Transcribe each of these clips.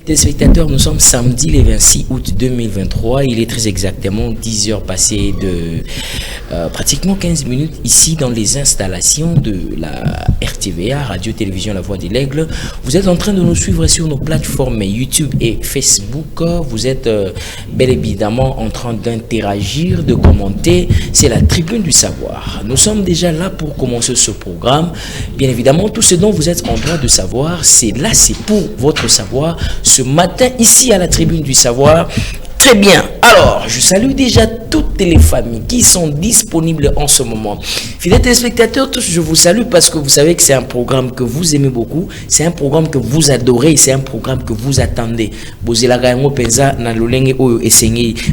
Téléspectateurs, nous sommes samedi le 26 août 2023. Il est très exactement 10 heures passées de pratiquement 15 minutes ici dans les installations de la RTVA, Radio-Télévision La Voix de l'Aigle. Vous êtes en train de nous suivre sur nos plateformes YouTube et Facebook. Vous êtes bel évidemment en train d'interagir, de commenter. C'est la tribune du savoir. Nous sommes déjà là pour commencer ce programme. Bien évidemment, tout ce dont vous êtes en droit de savoir, c'est pour votre savoir. Ce matin, ici à la tribune du savoir. Très bien. Alors, je salue déjà toutes les familles qui sont disponibles en ce moment. Fidèles téléspectateurs, tous, je vous salue parce que vous savez que c'est un programme que vous aimez beaucoup. C'est un programme que vous adorez. C'est un programme que vous attendez.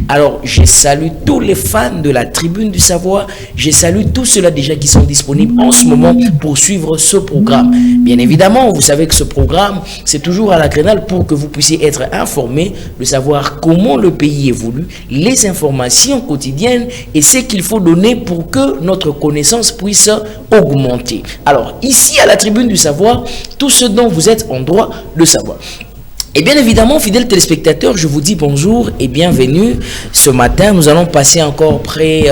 Alors, je salue tous les fans de la tribune du savoir. Je salue tous ceux-là déjà qui sont disponibles en ce moment pour suivre ce programme. Bien évidemment, vous savez que ce programme, c'est toujours à la crénale pour que vous puissiez être informés, de savoir comment le pays évolue, les informations quotidiennes et ce qu'il faut donner pour que notre connaissance puisse augmenter. Alors, ici à la tribune du savoir, tout ce dont vous êtes en droit de savoir. Et bien évidemment, fidèles téléspectateurs, je vous dis bonjour et bienvenue. Ce matin, nous allons passer encore près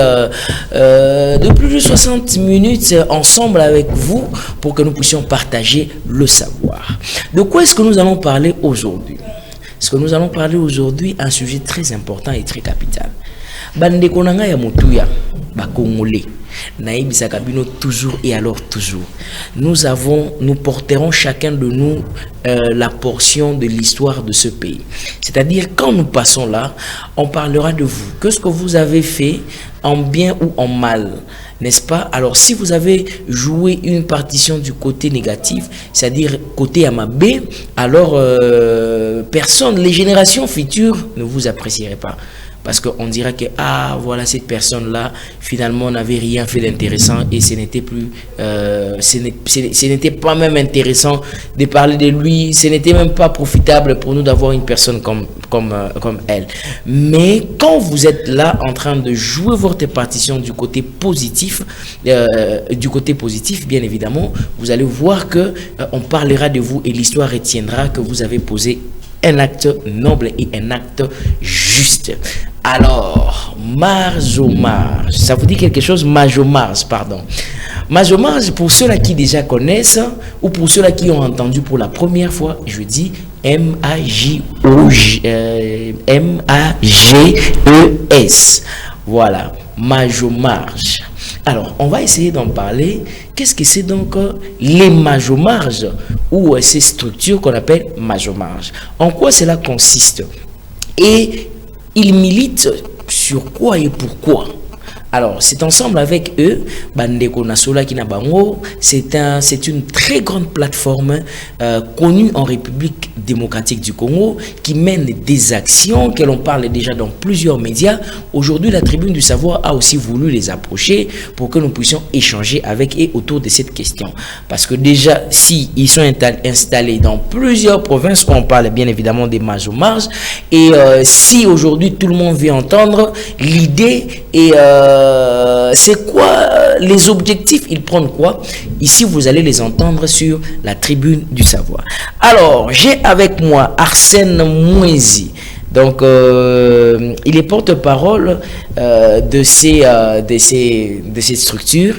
de plus de 60 minutes ensemble avec vous pour que nous puissions partager le savoir. De quoi est-ce que nous allons parler aujourd'hui? Ce que nous allons parler aujourd'hui, un sujet très important et très capital. Bande konanga ya mutuya, ba Congolais. Naïbisa Kabino toujours et alors toujours. Nous porterons chacun de nous la portion de l'histoire de ce pays. C'est-à-dire quand nous passons là, on parlera de vous. Qu'est-ce que vous avez fait en bien ou en mal? N'est-ce pas? Alors si vous avez joué une partition du côté négatif, c'est-à-dire côté Amabé, alors personne, les générations futures ne vous apprécieraient pas. Parce qu'on dira que, ah, voilà, cette personne-là, finalement, n'avait rien fait d'intéressant et ce n'était plus, ce n'était pas même intéressant de parler de lui, ce n'était même pas profitable pour nous d'avoir une personne comme elle. Mais quand vous êtes là en train de jouer votre partition du côté positif, bien évidemment, vous allez voir que on parlera de vous et l'histoire retiendra que vous avez posé un acte noble et un acte juste. Alors, Mars, ça vous dit quelque chose? Mars, pardon. Mars, pour ceux-là qui déjà connaissent, ou pour ceux-là qui ont entendu pour la première fois, je dis M-A-G-E-S. Voilà, Mars. Alors, on va essayer d'en parler. Qu'est-ce que c'est donc les Majomars ou ces structures qu'on appelle Majomars? En quoi cela consiste? Et ils militent sur quoi et pourquoi? Alors, c'est ensemble avec eux, Bandeko Nasola Kinabango, c'est une très grande plateforme connue en République démocratique du Congo qui mène des actions que l'on parle déjà dans plusieurs médias. Aujourd'hui, la tribune du savoir a aussi voulu les approcher pour que nous puissions échanger avec eux autour de cette question. Parce que déjà, si ils sont installés dans plusieurs provinces, on parle bien évidemment des Majomars, et si aujourd'hui tout le monde veut entendre l'idée et c'est quoi les objectifs, ils prennent quoi? Ici, vous allez les entendre sur la tribune du savoir. Alors, j'ai avec moi Arsène Mouezi. Donc, il est porte-parole de ces structures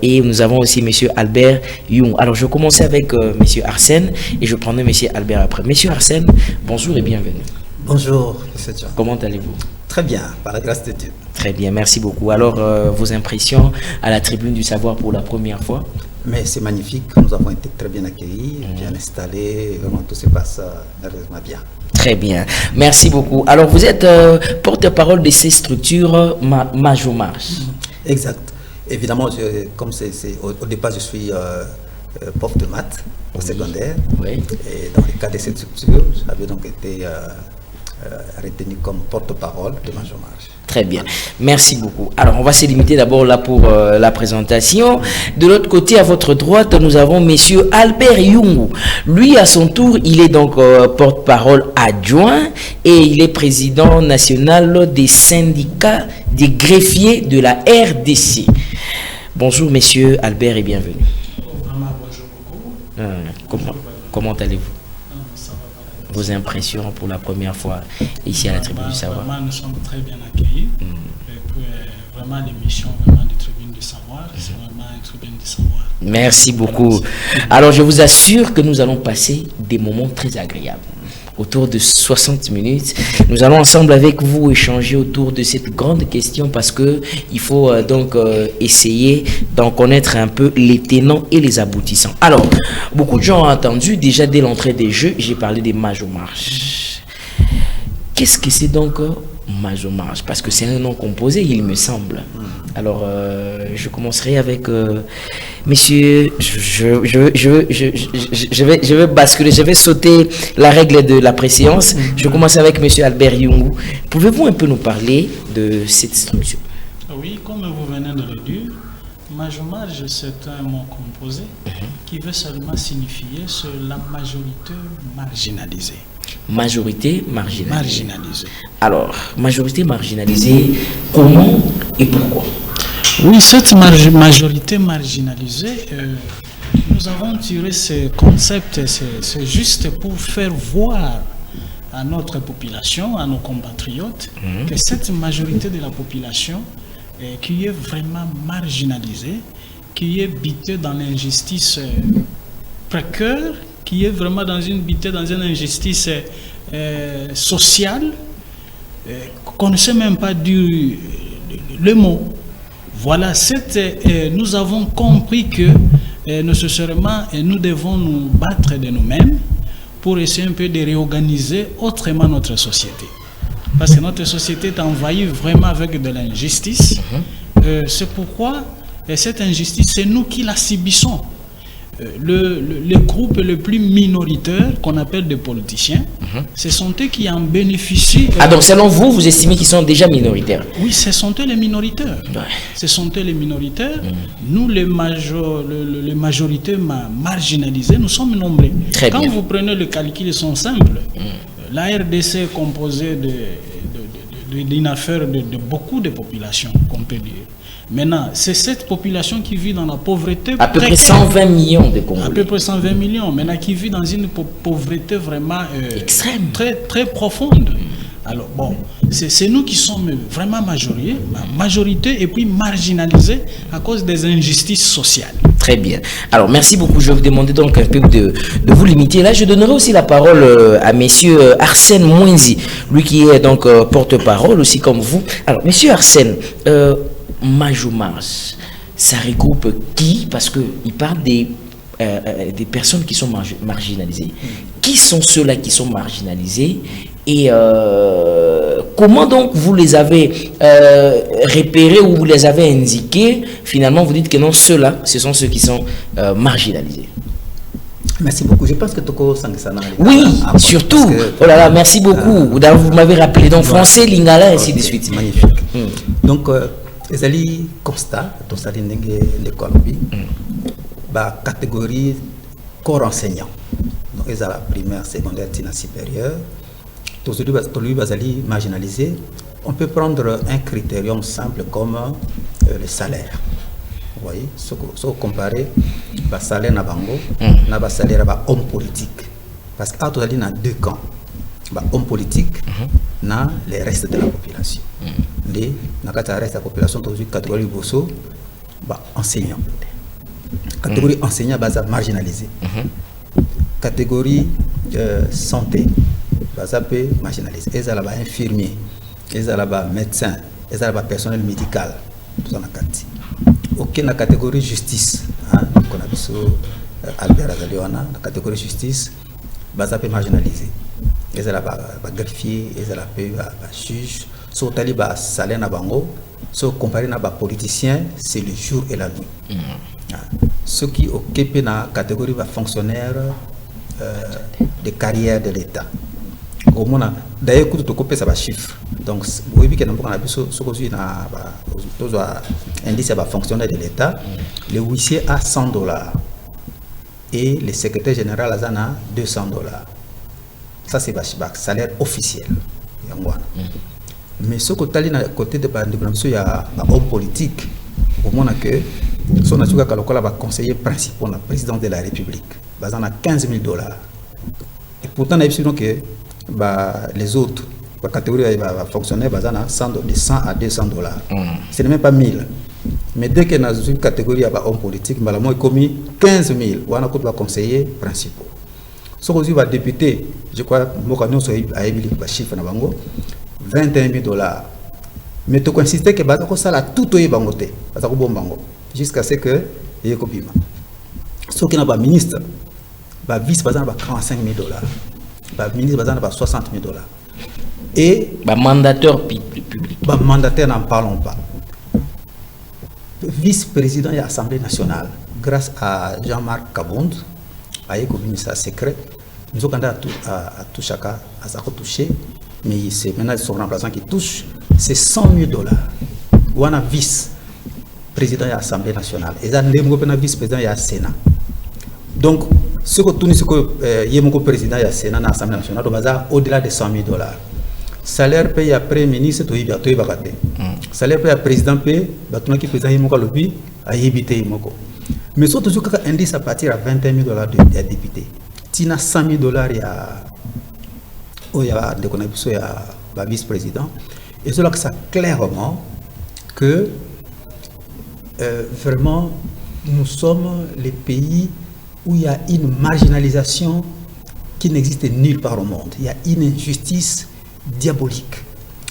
et nous avons aussi M. Albert Young. Alors, je commençais avec M. Arsène et je prendrai M. Albert après. M. Arsène, bonjour et bienvenue. Bonjour, M. John. Comment allez-vous? Très bien, par la grâce de Dieu. Très bien, merci beaucoup. Alors, vos impressions à la tribune du savoir pour la première fois? Mais c'est magnifique, nous avons été très bien accueillis, bien installés, vraiment tout se passe merveilleusement bien. Très bien, merci beaucoup. Alors, vous êtes porte-parole de ces structures Majomars. Exact. Évidemment, comme au départ, je suis prof de maths au secondaire. Oui. Et dans le cadre de cette structure, j'avais donc été retenu comme porte-parole de Majomars. Très bien, merci beaucoup. Alors, on va se limiter d'abord là pour la présentation. De l'autre côté, à votre droite, nous avons Monsieur Albert Young. Lui, à son tour, il est donc porte-parole adjoint et il est président national des syndicats des greffiers de la RDC. Bonjour, Monsieur Albert et bienvenue. Vraiment, bonjour beaucoup. Comment allez-vous? Ça va. Vos impressions pour la première fois ici à la Tribune du Savoir? Vraiment, nous sommes très bien accueillis. Et puis, vraiment, l'émission vraiment de Tribune du Savoir, c'est vraiment une Tribune du Savoir. Merci beaucoup. Alors, je vous assure que nous allons passer des moments très agréables. Autour de 60 minutes, nous allons ensemble avec vous échanger autour de cette grande question parce que il faut donc essayer d'en connaître un peu les tenants et les aboutissants. Alors, beaucoup de gens ont entendu déjà dès l'entrée des jeux, j'ai parlé des Majomarches. Qu'est-ce que c'est donc Majomarche? Parce que c'est un nom composé, il me semble. Alors, je commencerai avec monsieur. Je vais basculer, je vais sauter la règle de la préséance. Je commence avec monsieur Albert Yungu. Pouvez-vous un peu nous parler de cette structure? Oui, comme vous venez de le dire, Majomarche, c'est un mot composé qui veut seulement signifier sur la majorité marginalisée. Majorité marginalisée. Alors, majorité marginalisée, comment et pourquoi? Oui, cette majorité marginalisée, nous avons tiré ce concept, c'est juste pour faire voir à notre population, à nos compatriotes, que cette majorité de la population qui est vraiment marginalisée, qui est bitée dans l'injustice précaire, qui est vraiment bitée dans une injustice sociale, qu'on ne sait même pas dire le mot. Voilà, nous avons compris que nécessairement nous devons nous battre de nous-mêmes pour essayer un peu de réorganiser autrement notre société. Parce que notre société est envahie vraiment avec de l'injustice. C'est pourquoi cette injustice, c'est nous qui la subissons. Le groupe le plus minoritaire qu'on appelle des politiciens, ce sont eux qui en bénéficient. Ah, donc selon vous, vous estimez qu'ils sont déjà minoritaires? Oui, ce sont eux les minoritaires. Ce sont eux les minoritaires. Nous, les majorités marginalisées, nous sommes nombreux. Quand vous prenez le calcul, ils sont simples. La RDC est composée d'une affaire de beaucoup de populations, qu'on peut dire. Maintenant, c'est cette population qui vit dans la pauvreté. À peu près 120 millions de Congolais. À peu près 120 millions. Maintenant, qui vit dans une pauvreté vraiment extrême, très, très profonde. Alors, bon, c'est nous qui sommes vraiment majorité et puis marginalisés à cause des injustices sociales. Très bien. Alors, merci beaucoup. Je vais vous demander donc un peu de vous limiter. Là, je donnerai aussi la parole à monsieur Arsène Mouinzi, lui qui est donc porte-parole aussi comme vous. Alors, monsieur Arsène, Majomarche, ça regroupe qui? Parce qu'il parle des personnes qui sont marginalisées. Qui sont ceux-là qui sont marginalisés? Et comment donc vous les avez repérés ou vous les avez indiqués? Finalement, vous dites que non, ceux-là, ce sont ceux qui sont marginalisés. Merci beaucoup. Je pense que Toko Sangisana. Oui, surtout. Oh là là, merci beaucoup. Vous m'avez rappelé. Donc, français, lingala, et ainsi de suite. Magnifique. Donc, les alliés constat, tout ça, l'école, catégorie corps enseignant. Donc, ils ont la primaire, secondaire, supérieure. Tous les alliés marginalisés. On peut prendre un critérium simple comme le salaire. Vous voyez, si vous comparez le salaire na bango, na le salaire na homme politique. Parce que tout alliés dans deux camps. Homme politique, na les restes de la population. Les reste de la population, toujours catégorie bosso, enseignant. Catégorie enseignant, marginalisé. Catégorie santé, peu marginalisé. Ils ont infirmier, ils ont médecin, ils ont personnel médical. Tout ça ok, la catégorie justice, qu'on a vu sur Albert Azaliona, la catégorie justice, peu marginalisé. Ils ont greffier, ils ont juge. Si vous avez un salaire na bango, si vous comparez na politicien, c'est le jour et la nuit. Ceux qui occupent la catégorie de fonctionnaires de carrière de l'État. D'ailleurs, quand vous avez ça chiffre. Donc, vous voyez que nous avons un indice de fonctionnaire de l'État. Le huissier a $100 et le secrétaire général a $200. Ça, c'est le salaire officiel. Mais ce côté de côté de il y a un homme politique. Au moins que son conseiller principal de la présidence de la République. Il a $15 000. Et Pourtant, on a vu que les autres catégories vont fonctionner de 100 à 200 dollars. Ce n'est même pas 1000. Mais dès que dans une catégorie, il y a un homme politique, il a commis 15 000. On a des conseillers principaux. Ce que vous avez député, je crois que nous avons un chiffre 21 000 dollars. Mais tu consistes que ça a tout est bangoté. Jusqu'à ce que il y ait copie. Ce qui n'a pas ministre, vice par exemple 45 000 dollars. Ministre par exemple 60 000 dollars. Et mandataire public. Mandataire, n'en parlons pas. Vice-président de l'Assemblée nationale, grâce à Jean-Marc Kabond, a eu un ministère secret. Nous avons à chacun à toucher, mais c'est maintenant son remplaçant qui touche, c'est 100 000 dollars. Ou un vice-président de l'Assemblée nationale. Et ça, un vice-président de la Sénat. Donc, ce que tout le président de la Sénat dans l'Assemblée nationale, au-delà de 100 000 dollars. Salaire payé après ministre, tu y vas. Salaire payé à président payé, tu président yimoko lobi a yébité yimoko. Mais surtout quand indice à partir à 21 000 dollars de député. Tina 100 000 dollars il y a des connexions à vice-président. Et c'est là que ça clairement que vraiment nous sommes les pays où il y a une marginalisation qui n'existe nulle part au monde. Il y a une injustice diabolique.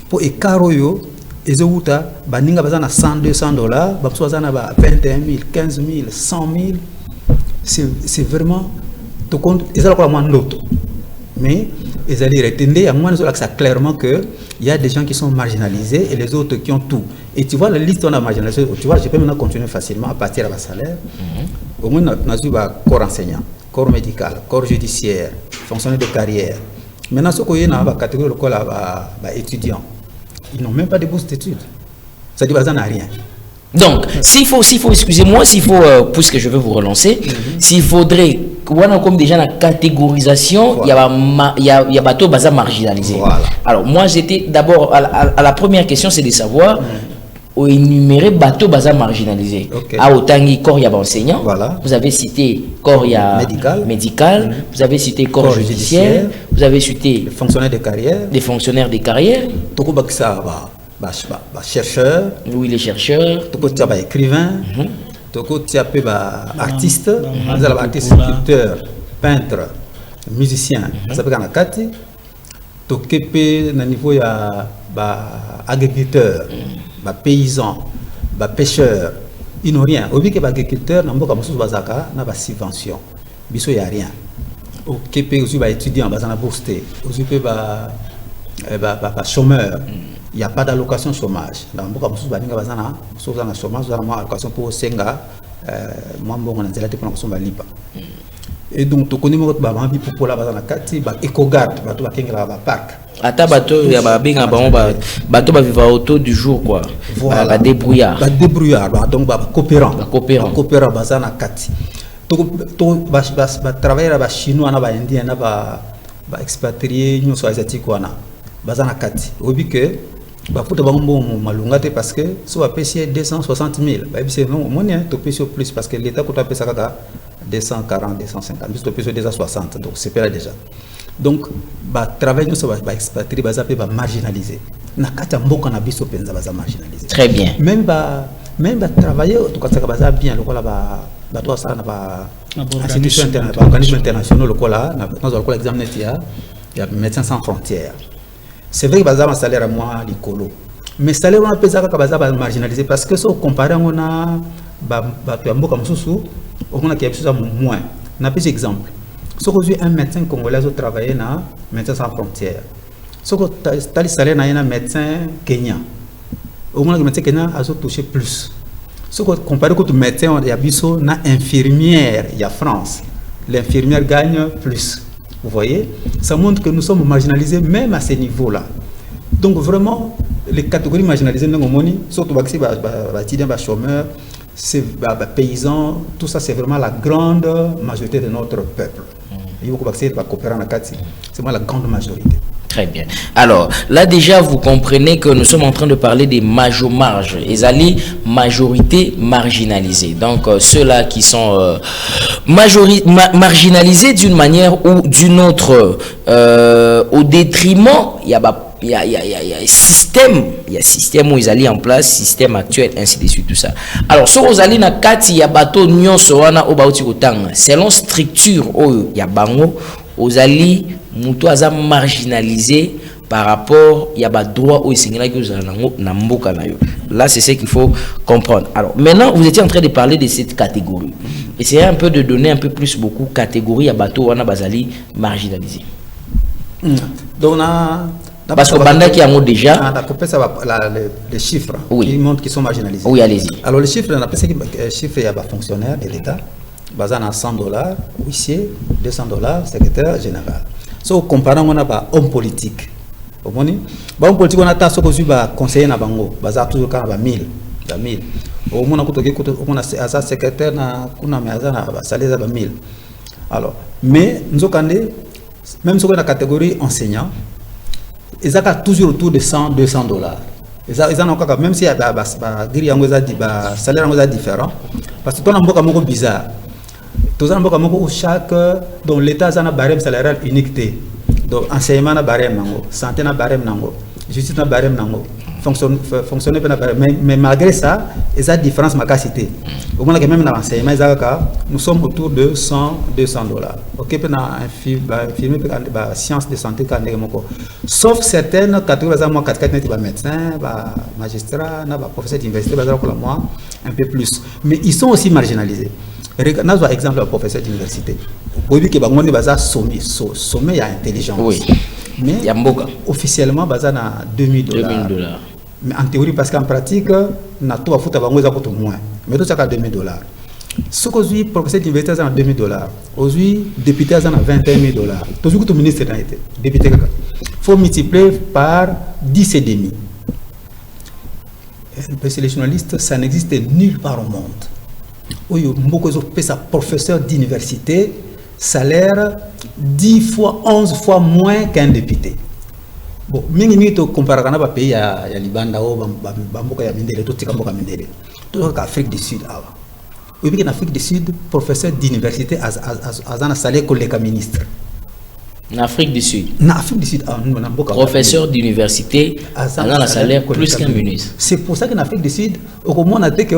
Pour Ekaroyo, les autres, baninga bazana 100, 200 dollars, bazana 21 000, 15 000, 100 000. C'est vraiment tout compte. Ils ont moins d'autres. Mais ils allaient retenir, à moins de ça clairement que il y a des gens qui sont marginalisés et les autres qui ont tout. Et tu vois la liste on a marginalisé. Tu vois, je peux maintenant continuer facilement à partir de la salaire. Au moins, on a corps enseignant, corps médical, corps judiciaire, fonctionnaire de carrière. Maintenant, ce qu'il y a dans la catégorie étudiants, ils n'ont même pas de bourse d'études. Ça dit, ça n'a rien. Donc, s'il faut, excusez-moi, puisque je veux vous relancer, s'il faudrait, comme déjà la catégorisation, voilà. il y a bateau bazar marginalisé. Voilà. Alors, moi, j'étais d'abord, à la première question, c'est de savoir, énumérer bateau bazar marginalisé. Okay. À Otangi, corps, il y a enseignant. Voilà. Vous avez cité corps, il y a médical. Vous avez cité corps judiciaire. Vous avez cité les fonctionnaires de carrière. Les fonctionnaires de carrière. Chercheurs. Oui, les chercheurs. Écrivains. Artistes. Artistes, sculpteurs, peintres, musiciens. Ça peut être Kati. Tokepe, na niveau ya agriculteurs. Paysans, pêcheurs, ils n'ont rien. Au lieu que les agriculteurs n'ont pas de subvention. Il n'y a rien. Au Québec, aussi, les étudiants, ils ont bourse. Aussi, les chômeurs, il n'y a pas d'allocation chômage. Dans beaucoup de choses, ils ont un chômage, ils ont une allocation pour Senga, moi, je suis pour la libre. Et donc, tu connais mon baby pour la base kati ba EcoGuard ba to ba kenga ba parc ata bato ya ba benga bato ba vivre autour du jour quoi. Voilà. Ba débrouillard donc ba coopérant bazana kati to ba travailler ba chinois na ba indien na ba expatrié nous soit asiatique wana bazana kati obi que ba futa bango malunga te parce que so ba payé 260 000 ba c'est non monnaie to payer plus parce que l'état coûte payer ça 240, 250, juste au plus de 260, donc c'est pas déjà. Donc, travail nous va expatrier, va marginaliser. Nakata mboka na biso penza va marginaliser. Très bien. Même travailler, en tout cas ça va bien, le quoi là toi ça na ba institution internationale, organisme international le quoi là, dans le quoi l'examen il y a Médecins sans frontières. C'est vrai que baza un salaire à moi l'écolo. Mais salaire on a pesé ka baza marginaliser parce que si on compare on a mboka mususu on a quelque chose moins. On a plus d'exemples. Si vous avez un médecin congolais qui travaille dans Médecins sans frontières, si vous avez un médecin kenyan, au moins le médecin kenyan a touché plus. Si vous comparez avec le médecin, il y a une infirmière, il y a France. L'infirmière gagne plus. Vous voyez, ça montre que nous sommes marginalisés même à ce niveau-là. Donc vraiment, les catégories marginalisées, surtout les chômeurs, c'est paysans, tout ça c'est vraiment la grande majorité de notre peuple. Il faut que c'est vraiment la grande majorité. Très bien. Alors, là déjà, vous comprenez que nous sommes en train de parler des marges. Les majorité marginalisée. Donc, ceux-là qui sont marginalisés d'une manière ou d'une autre, au détriment, il y a un système où ils allaient en place, système actuel, ainsi de suite, tout ça. Alors, ce aux alliés na kati ya bateau nyon soana au bauti otang, selon structure où il y a bango, aux alliés muto aza marginalisé par rapport il y a ba droit au singla que na mboka na yo. Là, c'est ce qu'il faut comprendre. Alors, maintenant, vous étiez en train de parler de cette catégorie. Essayez un peu de donner un peu plus beaucoup catégorie à bateau wana bazali marginalisé. Donc, parce que Banda qui a mot déjà. Les chiffres oui. qui montrent qu'ils sont marginalisés. Oui, allez-y. Alors, les chiffres, on appelle ça chiffres, il y a fonctionnaires de l'État, basé à $100, huissier, $200, secrétaire général. So, comparant, on a homme politique. Homme politique, on a conseiller na bango, basé toujours quand on a 1000. On a secrétaire, on a salaire 1000. Alors, mais nous avons même si on a la catégorie enseignant, ils ont toujours autour de $100, $200. Même si le salaire est différent, parce que tout le monde est bizarre. Tout le monde chaque dans l'État a un barème salarial unique. Donc, enseignement a un barème, santé a un barème, justice a un barème, fonctionner mais malgré ça, il y a une différence ma cité. Au moins que même dans l'enseignement, nous sommes autour de $100, $200. OK, puis dans sciences de santé, sauf certaines catégories, moi, 4 médecins, magistrats, professeurs d'université, un peu plus. Mais ils sont aussi marginalisés. Regardez un exemple de professeur d'université. Vous voyez que sommet, il y a intelligence. Oui. Mais officiellement, il y a $2000. Mais en théorie, parce qu'en pratique, on a tout à foutre moins. Mais tout ça à $2000. Ce qu'aujourd'hui, professeur d'université, c'est $2000. Aujourd'hui, député, c'est $21 000. Toujours que le ministre a été député. Il faut multiplier par 10 et demi. Les journalistes, ça n'existe nulle part au monde. Oui, beaucoup de professeurs d'université, salaire 10 fois, 11 fois moins qu'un député. Bon, mingi to compare na ba pays ya Libanda o bamboka ya mindele to tika mboka mindele to ka Afrique du Sud awa oui en Afrique du Sud professeur d'université azana salaire comme les ministres en Afrique du Sud professeur d'université azana salaire plus qu'un ministre. C'est pour ça qu'en Afrique du Sud au moins on a dit que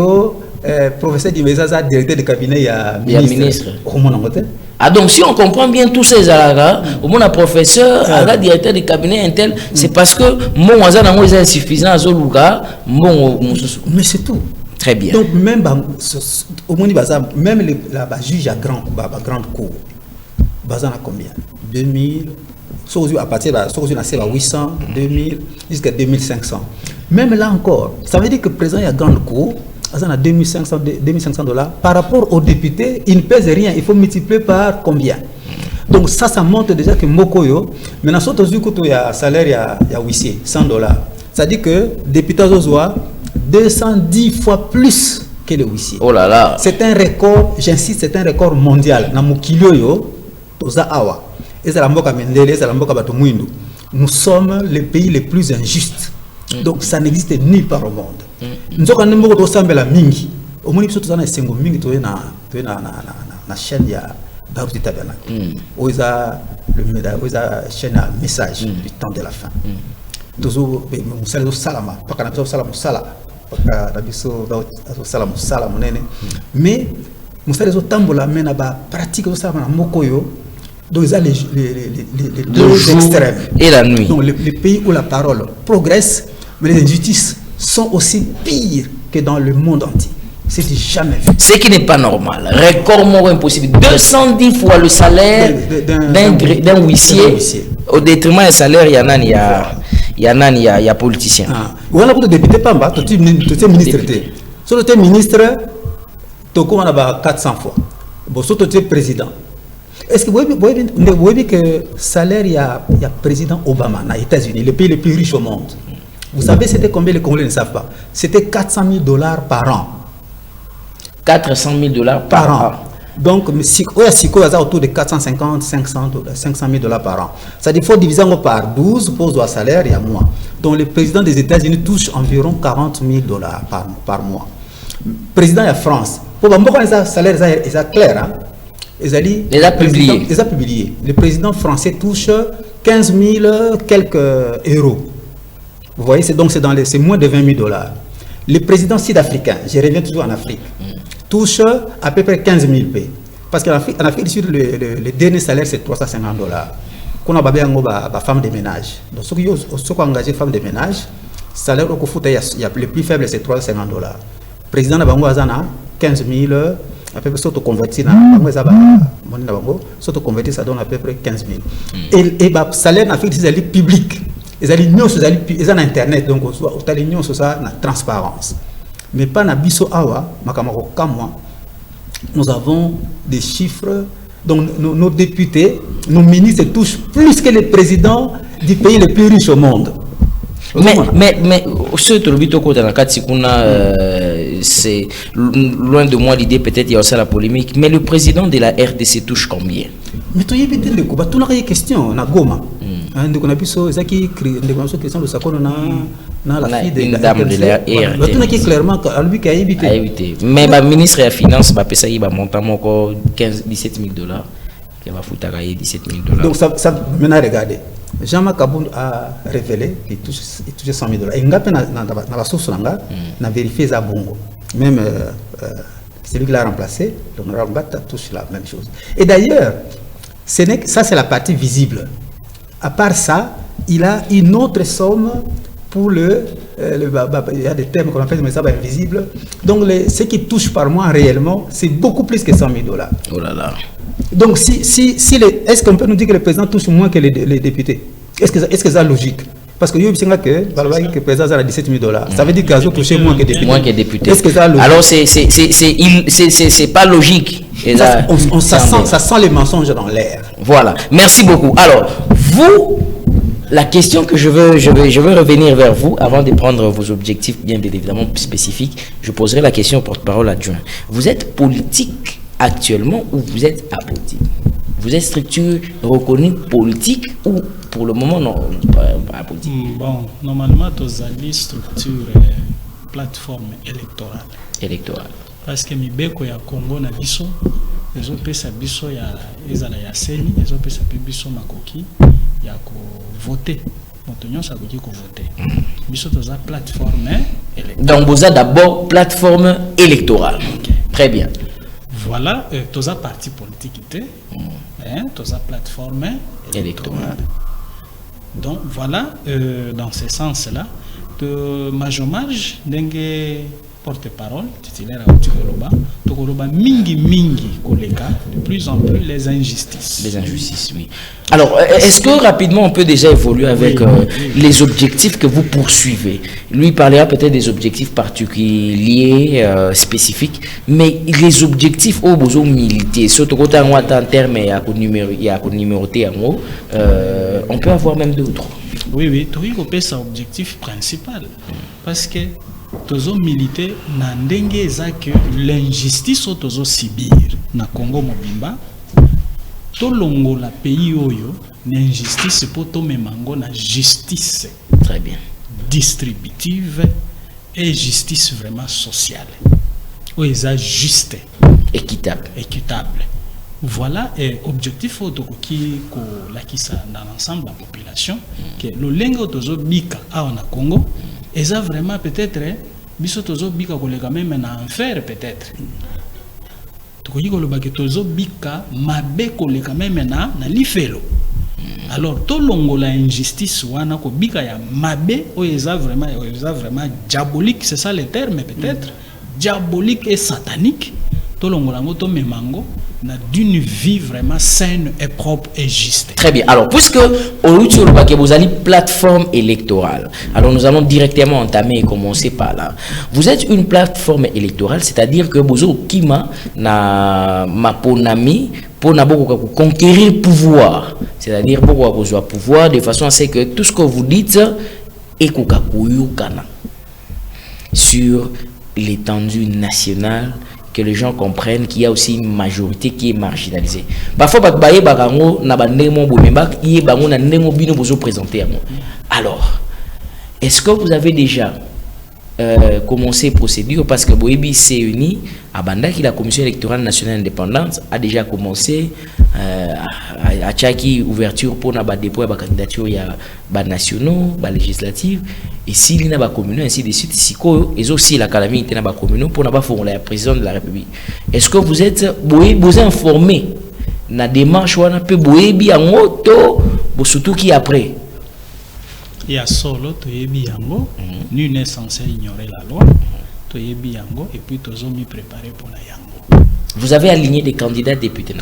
professeur d'université a directeur de cabinet ya ministre au moins on ah donc si on comprend bien tous ces aragas, au moins un professeur, un directeur de cabinet intel, c'est parce que mon voisin est insuffisant à Zoluga, mais c'est tout. Très bien. Donc même au moins même la juge à grande cour, bazan à combien 2000, à partir de 800, 2000 jusqu'à 2500. Même là encore, ça veut dire que présent il y a grande cour. À $2500 par rapport aux députés, ils ne pèsent rien. Il faut multiplier par combien? Donc ça montre déjà que Mokoyo, maintenant surtout il y a salaire il y a huissier $100. Ça dit que député Zozoa 210 fois plus que le huissier. Oh là là. C'est un record, j'insiste, c'est un record mondial. Nous sommes le pays le plus injuste. Donc ça n'existe nulle part au monde. Nous avons un peu de la mingi. Au moins, nous avons un mingi qui est na chaîne ya Barouti Tabana. Où il y a la chaîne à message du temps de la fin. Toujours, nous sommes salama. Pas qu'on a besoin de salama. Mais nous sommes tambola mena ba pratique au salama mokoyo. Donc il y a les deux extrêmes. Et la nuit. Donc les pays où la parole progresse, mais les injustices sont aussi pires que dans le monde entier. C'est jamais vu. Ce qui n'est pas normal. Record mort impossible. 210 fois le salaire d'un huissier. Au détriment du salaire, il y a politicien. Voilà pour le député Pamba, tu es ministre. Sur le ministre, tu as 400 fois. Bon, sur tu es président. Est-ce que vous voyez que le salaire, il y a président Obama aux États-Unis, le pays le plus riche au monde. Vous savez c'était combien les Congolais ne savent pas? C'était $400 000 par an. $400 000 par an. Donc, si on a autour de 450, 500 000 dollars par an. Ça dit, il faut diviser par 12 pour le salaire et à mois. Donc, le président des États-Unis touche environ 40 000 dollars par mois. Le président de la France, pour le salaire, c'est clair. Hein? Ils ont publié. Le président français touche 15 000 quelques euros. Vous voyez, c'est moins de 20 000 dollars. Le président sud-africain, je reviens toujours en Afrique, touche à peu près 15 000 p. Parce qu'en Afrique du Sud, le dernier salaire, c'est 350 dollars. Qu'on a une femme de ménage. Donc, ceux qui ont engagé femme de ménage, le salaire le plus faible, c'est 350 dollars. Le président de 15 000, à peu près, s'auto-converti, ça donne à peu près 15 000. Et le salaire en Afrique du Sud, c'est public. Ils ont Internet, donc ils ont la transparence. Mais pas na biso awa, nous avons des chiffres, donc nos députés, nos ministres touchent plus que les présidents du pays le plus riche au monde. Mais c'est loin de moi l'idée, peut-être il y a aussi la polémique, mais le président de la RDC touche combien? Mais tu y peut-être le coup, tu n'as pas question, na Goma. Donc on a pu ça qui question de Sakon na la fille de dame de la RDC. Tu n'as qui clairement lui qui a évité. Mais le ministre de la Finance va payer ça, il va monter encore 17 000 dollars. Il va foutre 17 000 dollars. Donc ça maintenant regardez. Jean-Marc Kaboul a révélé qu'il touchait 100 000 dollars. Et Ngapé dans la source n'a vérifié ça bongo. Même celui qui l'a remplacé, l'honorable Mbata touche la même chose. Et d'ailleurs, ça c'est la partie visible. À part ça, il a une autre somme pour il y a des termes qu'on appelle mais ça va invisible. Donc ce qui touche par mois réellement, c'est beaucoup plus que 100 000 dollars. Oh là là. Donc est-ce qu'on peut nous dire que le président touche moins que les députés? Est-ce que c'est logique? Parce que le président a 17 000 dollars. Ça veut dire qu'il a touché moins que les députés. Moins que les députés. Est-ce que ça logique? Alors c'est pas logique. Ça sent les mensonges dans l'air. Voilà. Merci beaucoup. Alors vous, la question que je veux revenir vers vous avant de prendre vos objectifs bien évidemment spécifiques. Je poserai la question au porte-parole adjoint. Vous êtes politique actuellement ou vous êtes apolitique? Vous êtes structure reconnue politique ou pour le moment non pas politique? Bon, normalement tous les structure plateforme électorale. Parce que mibeko ya Congo na biso les opesa biso ya ezala ya seni les opesa biso makoki ya ko voter. Montonyon ça veut dire ko voter. Biso tous la plateforme électorale. Donc vous êtes d'abord plateforme électorale. Okay. Très bien. Voilà, tous les partis politiques tous la plateforme électorale. Donc voilà, dans ce sens-là, de Majomage, dengue porte-parole, titulaire à Tokoloba, mingi, collègues, de plus en plus les injustices. Les injustices, oui. Alors, est-ce que rapidement on peut déjà évoluer avec les objectifs que vous poursuivez? Lui parlera peut-être des objectifs particuliers, spécifiques, mais les objectifs au besoin militaire, surtout quand on a un terme et à numéroté, on peut avoir même d'autres. Oui, tu as ça objectif principal. Parce que tozo militaire na ndenge ezaki l'injustice tozo sibir na Congo mobimba to longola pays oyo l'injustice poto memango na justice très bien distributive et justice vraiment sociale ou eza juste équitable. Voilà et objectif qui ko lakisa dans l'ensemble de la population que le lengo tozo bika a na Congo eza vraiment peut-être biso tozo bika kolega même na enfer peut-être tokoki koloba ke tozo bika mabe kolega même na lifelo alors to longola injustice wana ko bika ya mabe o eza vraiment diabolique, c'est ça le terme peut-être diabolique et satanique to longola ngo to memango d'une vie vraiment saine et propre et juste. Très bien. Alors, puisque vous avez une plateforme électorale, alors nous allons directement entamer et commencer par là. Vous êtes une plateforme électorale, c'est-à-dire que vous avez kima na maponami pour conquérir le pouvoir. C'est-à-dire pour vous avoir pouvoir de façon à ce que tout ce que vous dites est sur l'étendue nationale que les gens comprennent qu'il y a aussi une majorité qui est marginalisée. Parfois, baye barango na bandemo bomemba, y bango na ndemo bino bozo présenter à moi. Alors, est-ce que vous avez déjà commencé procédure parce que Boebi CENI, à Bandaki, la Commission électorale nationale indépendante a déjà commencé à tchaki ouverture pour na dépôt à candidature ya nationaux, législative et si l'ina ba communaux ainsi de suite ici et aussi la calamité na ba communaux pour na ba former la président de la République. Est-ce que vous êtes vous informé na démarche wana pe Boebi en auto surtout qui après? Il y a solo to yebi yango, nul n'est censé ignorer la loi. To yebi yango et puis tozo mi préparer pour la yango. Vous avez aligné des candidats députés.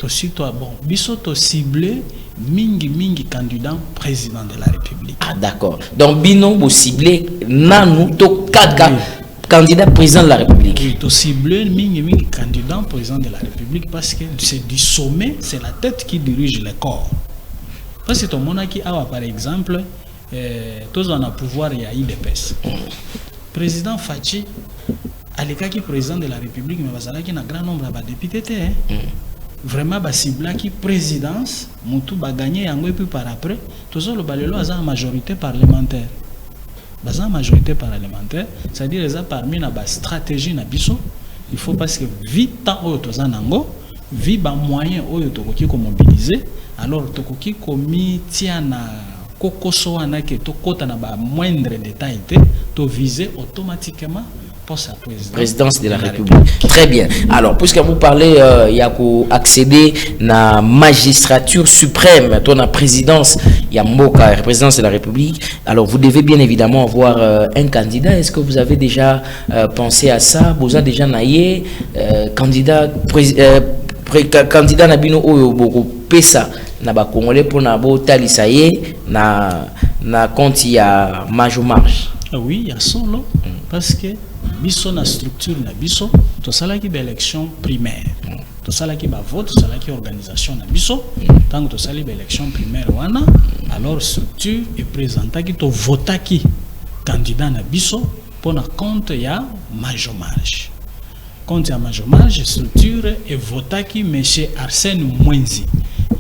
Aussi toi bon, biso to ciblé mingi candidats président de la République. Ah d'accord. Donc bino vous ciblé nanou to kaka candidat président de la République. Oui, to ciblé mingi candidat président de la République parce que c'est du sommet, c'est la tête qui dirige le corps. Parce que tout le monde qui a par exemple tous on a pouvoir il y a IDPS. Président Fachi à l'état qui président de la République mais basala qui a grand nombre de députés vraiment ba cible qui présidence mutu ba gagner yango et puis par après tous le balelo a majorité parlementaire. Baza majorité parlementaire, c'est-à-dire les parmi na ba stratégie na biso, il faut parce que vite temps au tous nango, vite ba moyen au to ko mobiliser, alors to ko ki komi tiana kokoso wana ke to kota na ba moindre détail to viser automatiquement pour sa présidence de la République. Très bien. Alors, puisque vous parlez, il y a accéder à la magistrature suprême, à la présidence, il y a Moka, présidence de la République. Alors, vous devez bien évidemment avoir un candidat. Est-ce que vous avez déjà pensé à ça? Vous avez déjà naïe candidat Nabino Oyo Pesa Naba Congolais pour Nabo Talisaye na compte il y a Majo Marche. Oui, il y a solo parce que biso na structure na biso to sala ki élection primaire to sala ki ba vote to sala ki organisation na biso tant to sala ba élection primaire wana alors structure et présenta ki to vota ki candidat na biso pour na compte ya majomage compte ya majomage structure et vota ki monsieur Arsène Mwenzi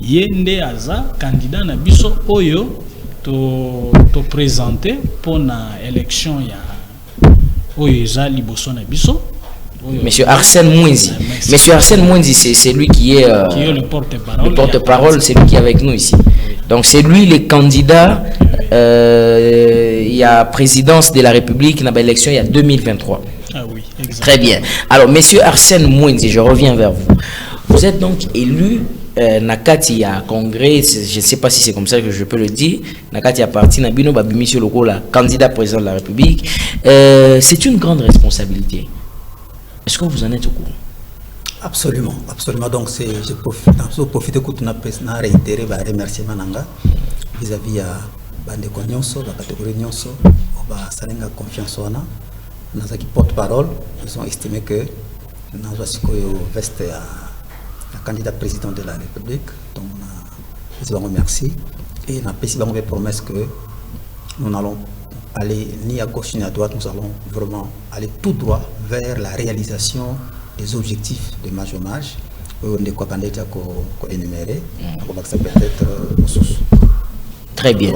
yende aza candidat na biso oyo to présenter pour na élection ya Monsieur Arsène Mwenzi. Monsieur Arsène Mwenzi, c'est lui qui est le porte-parole. Le porte-parole, c'est lui qui est avec nous ici. Donc c'est lui le candidat. Il y a présidence de la République dans l'élection il y a 2023. Ah oui, exactement. Très bien. Alors Monsieur Arsène Mwenzi, je reviens vers vous. Vous êtes donc élu. Nakati a congrès, je ne sais pas si c'est comme ça que je peux le dire. Nakati a parti Nabino Babimi sur le rôle candidat président de la République. C'est une grande responsabilité. Est-ce que vous en êtes au courant? Absolument, absolument. Donc je profite que tu as réitéré les remerciements vis-à-vis de Bandeko Nyonso, la catégorie Nyonso, Salenga confiance wana, dans qui porte-parole, ils ont estimé que nous avons veste candidat président de la République. Donc, nous vous remercie. Et nous avons une promesse que nous n'allons aller ni à gauche ni à droite, nous allons vraiment aller tout droit vers la réalisation des objectifs de majomage. Très bien.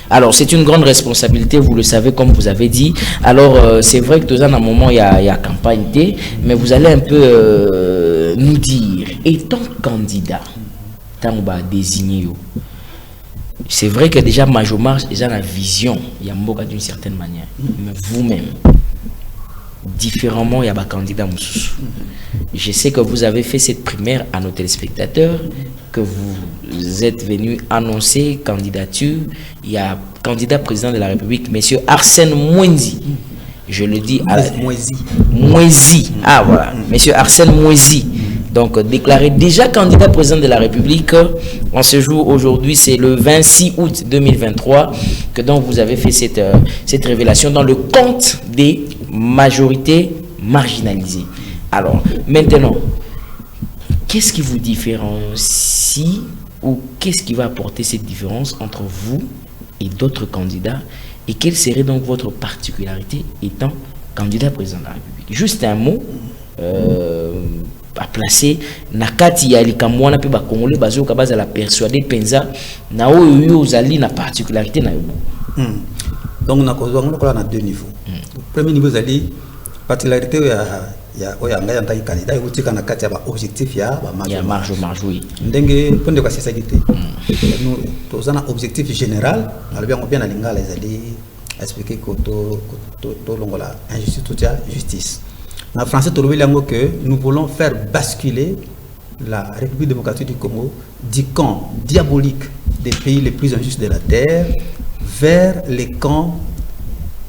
Alors, c'est une grande responsabilité, vous le savez, comme vous avez dit. Alors, c'est vrai que dans un moment, il y a campagne, mais vous allez un peu nous dire, étant candidat, tant on va désigner, c'est vrai que déjà, Majomage, déjà la vision, il y a d'une certaine manière, mais vous-même, différemment, il y a un candidat. Je sais que vous avez fait cette primaire à nos téléspectateurs, que vous êtes venu annoncer candidature. Il y a candidat président de la République, monsieur Arsène Mwenzi. Je le dis à Mwenzi. Ah voilà, monsieur Arsène Mwenzi. Donc déclaré déjà candidat président de la République. En ce jour aujourd'hui, c'est le 26 août 2023 que donc vous avez fait cette révélation dans le compte des majorités marginalisées. Alors maintenant, qu'est-ce qui vous différencie ou qu'est-ce qui va apporter cette différence entre vous et d'autres candidats et quelle serait donc votre particularité étant candidat président de la République? Juste un mot à placer nakati ya likamwana pe ba congolais bazo ka baza la persuader penza na oyo ozali na particularité na yo. Donc on a deux niveaux. Premier niveau zali particularité ya ngaya ntai candidat et utika na kati ya ba objectif ya ba marge oui. Ndenge ponde kwa sisa gite. Nous tozana objectif général, na bien bien na lingala zali expliquer que to longola injustice tout ya justice. En français, que nous voulons faire basculer la République démocratique du Congo du camp diabolique des pays les plus injustes de la terre vers les camps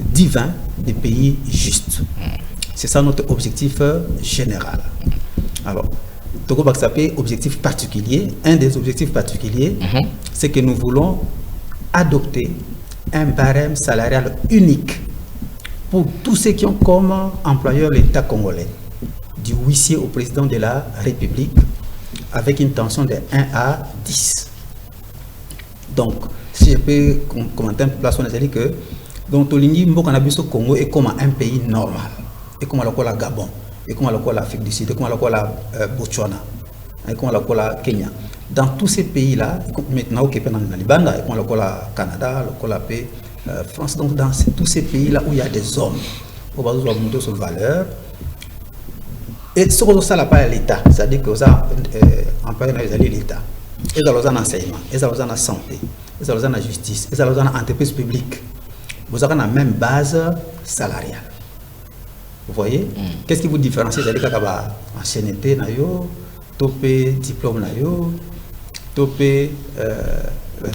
divins des pays justes. C'est ça notre objectif général. Alors, Togo Baksape, objectif particulier, un des objectifs particuliers, c'est que nous voulons adopter un barème salarial unique pour tous ceux qui ont comme employeur l'État congolais, du huissier au président de la République, avec une tension de 1 à 10. Donc, si je peux commenter un peu la sonnerie que donc Tolingi Mbokanabis au Congo est comme un pays normal, et comme la Gabon, et comme l'Afrique du Sud, et comme la Botswana, et comme la Kenya. Dans tous ces pays-là, maintenant au Québec, dans Libanda, et comme la Canada, la paix. France, donc dans tous ces pays-là où il y a des hommes, on va monter sur valeur. Et ce que ça n'a pas l'État, c'est-à-dire que ça employé dans l'État, et dans l'enseignement, et dans la santé, et dans la justice, et dans l'entreprise publique, vous avez la même base salariale. Vous voyez? Qu'est-ce qui vous différencie? C'est-à-dire qu'il y a ancienneté, topé diplôme, topé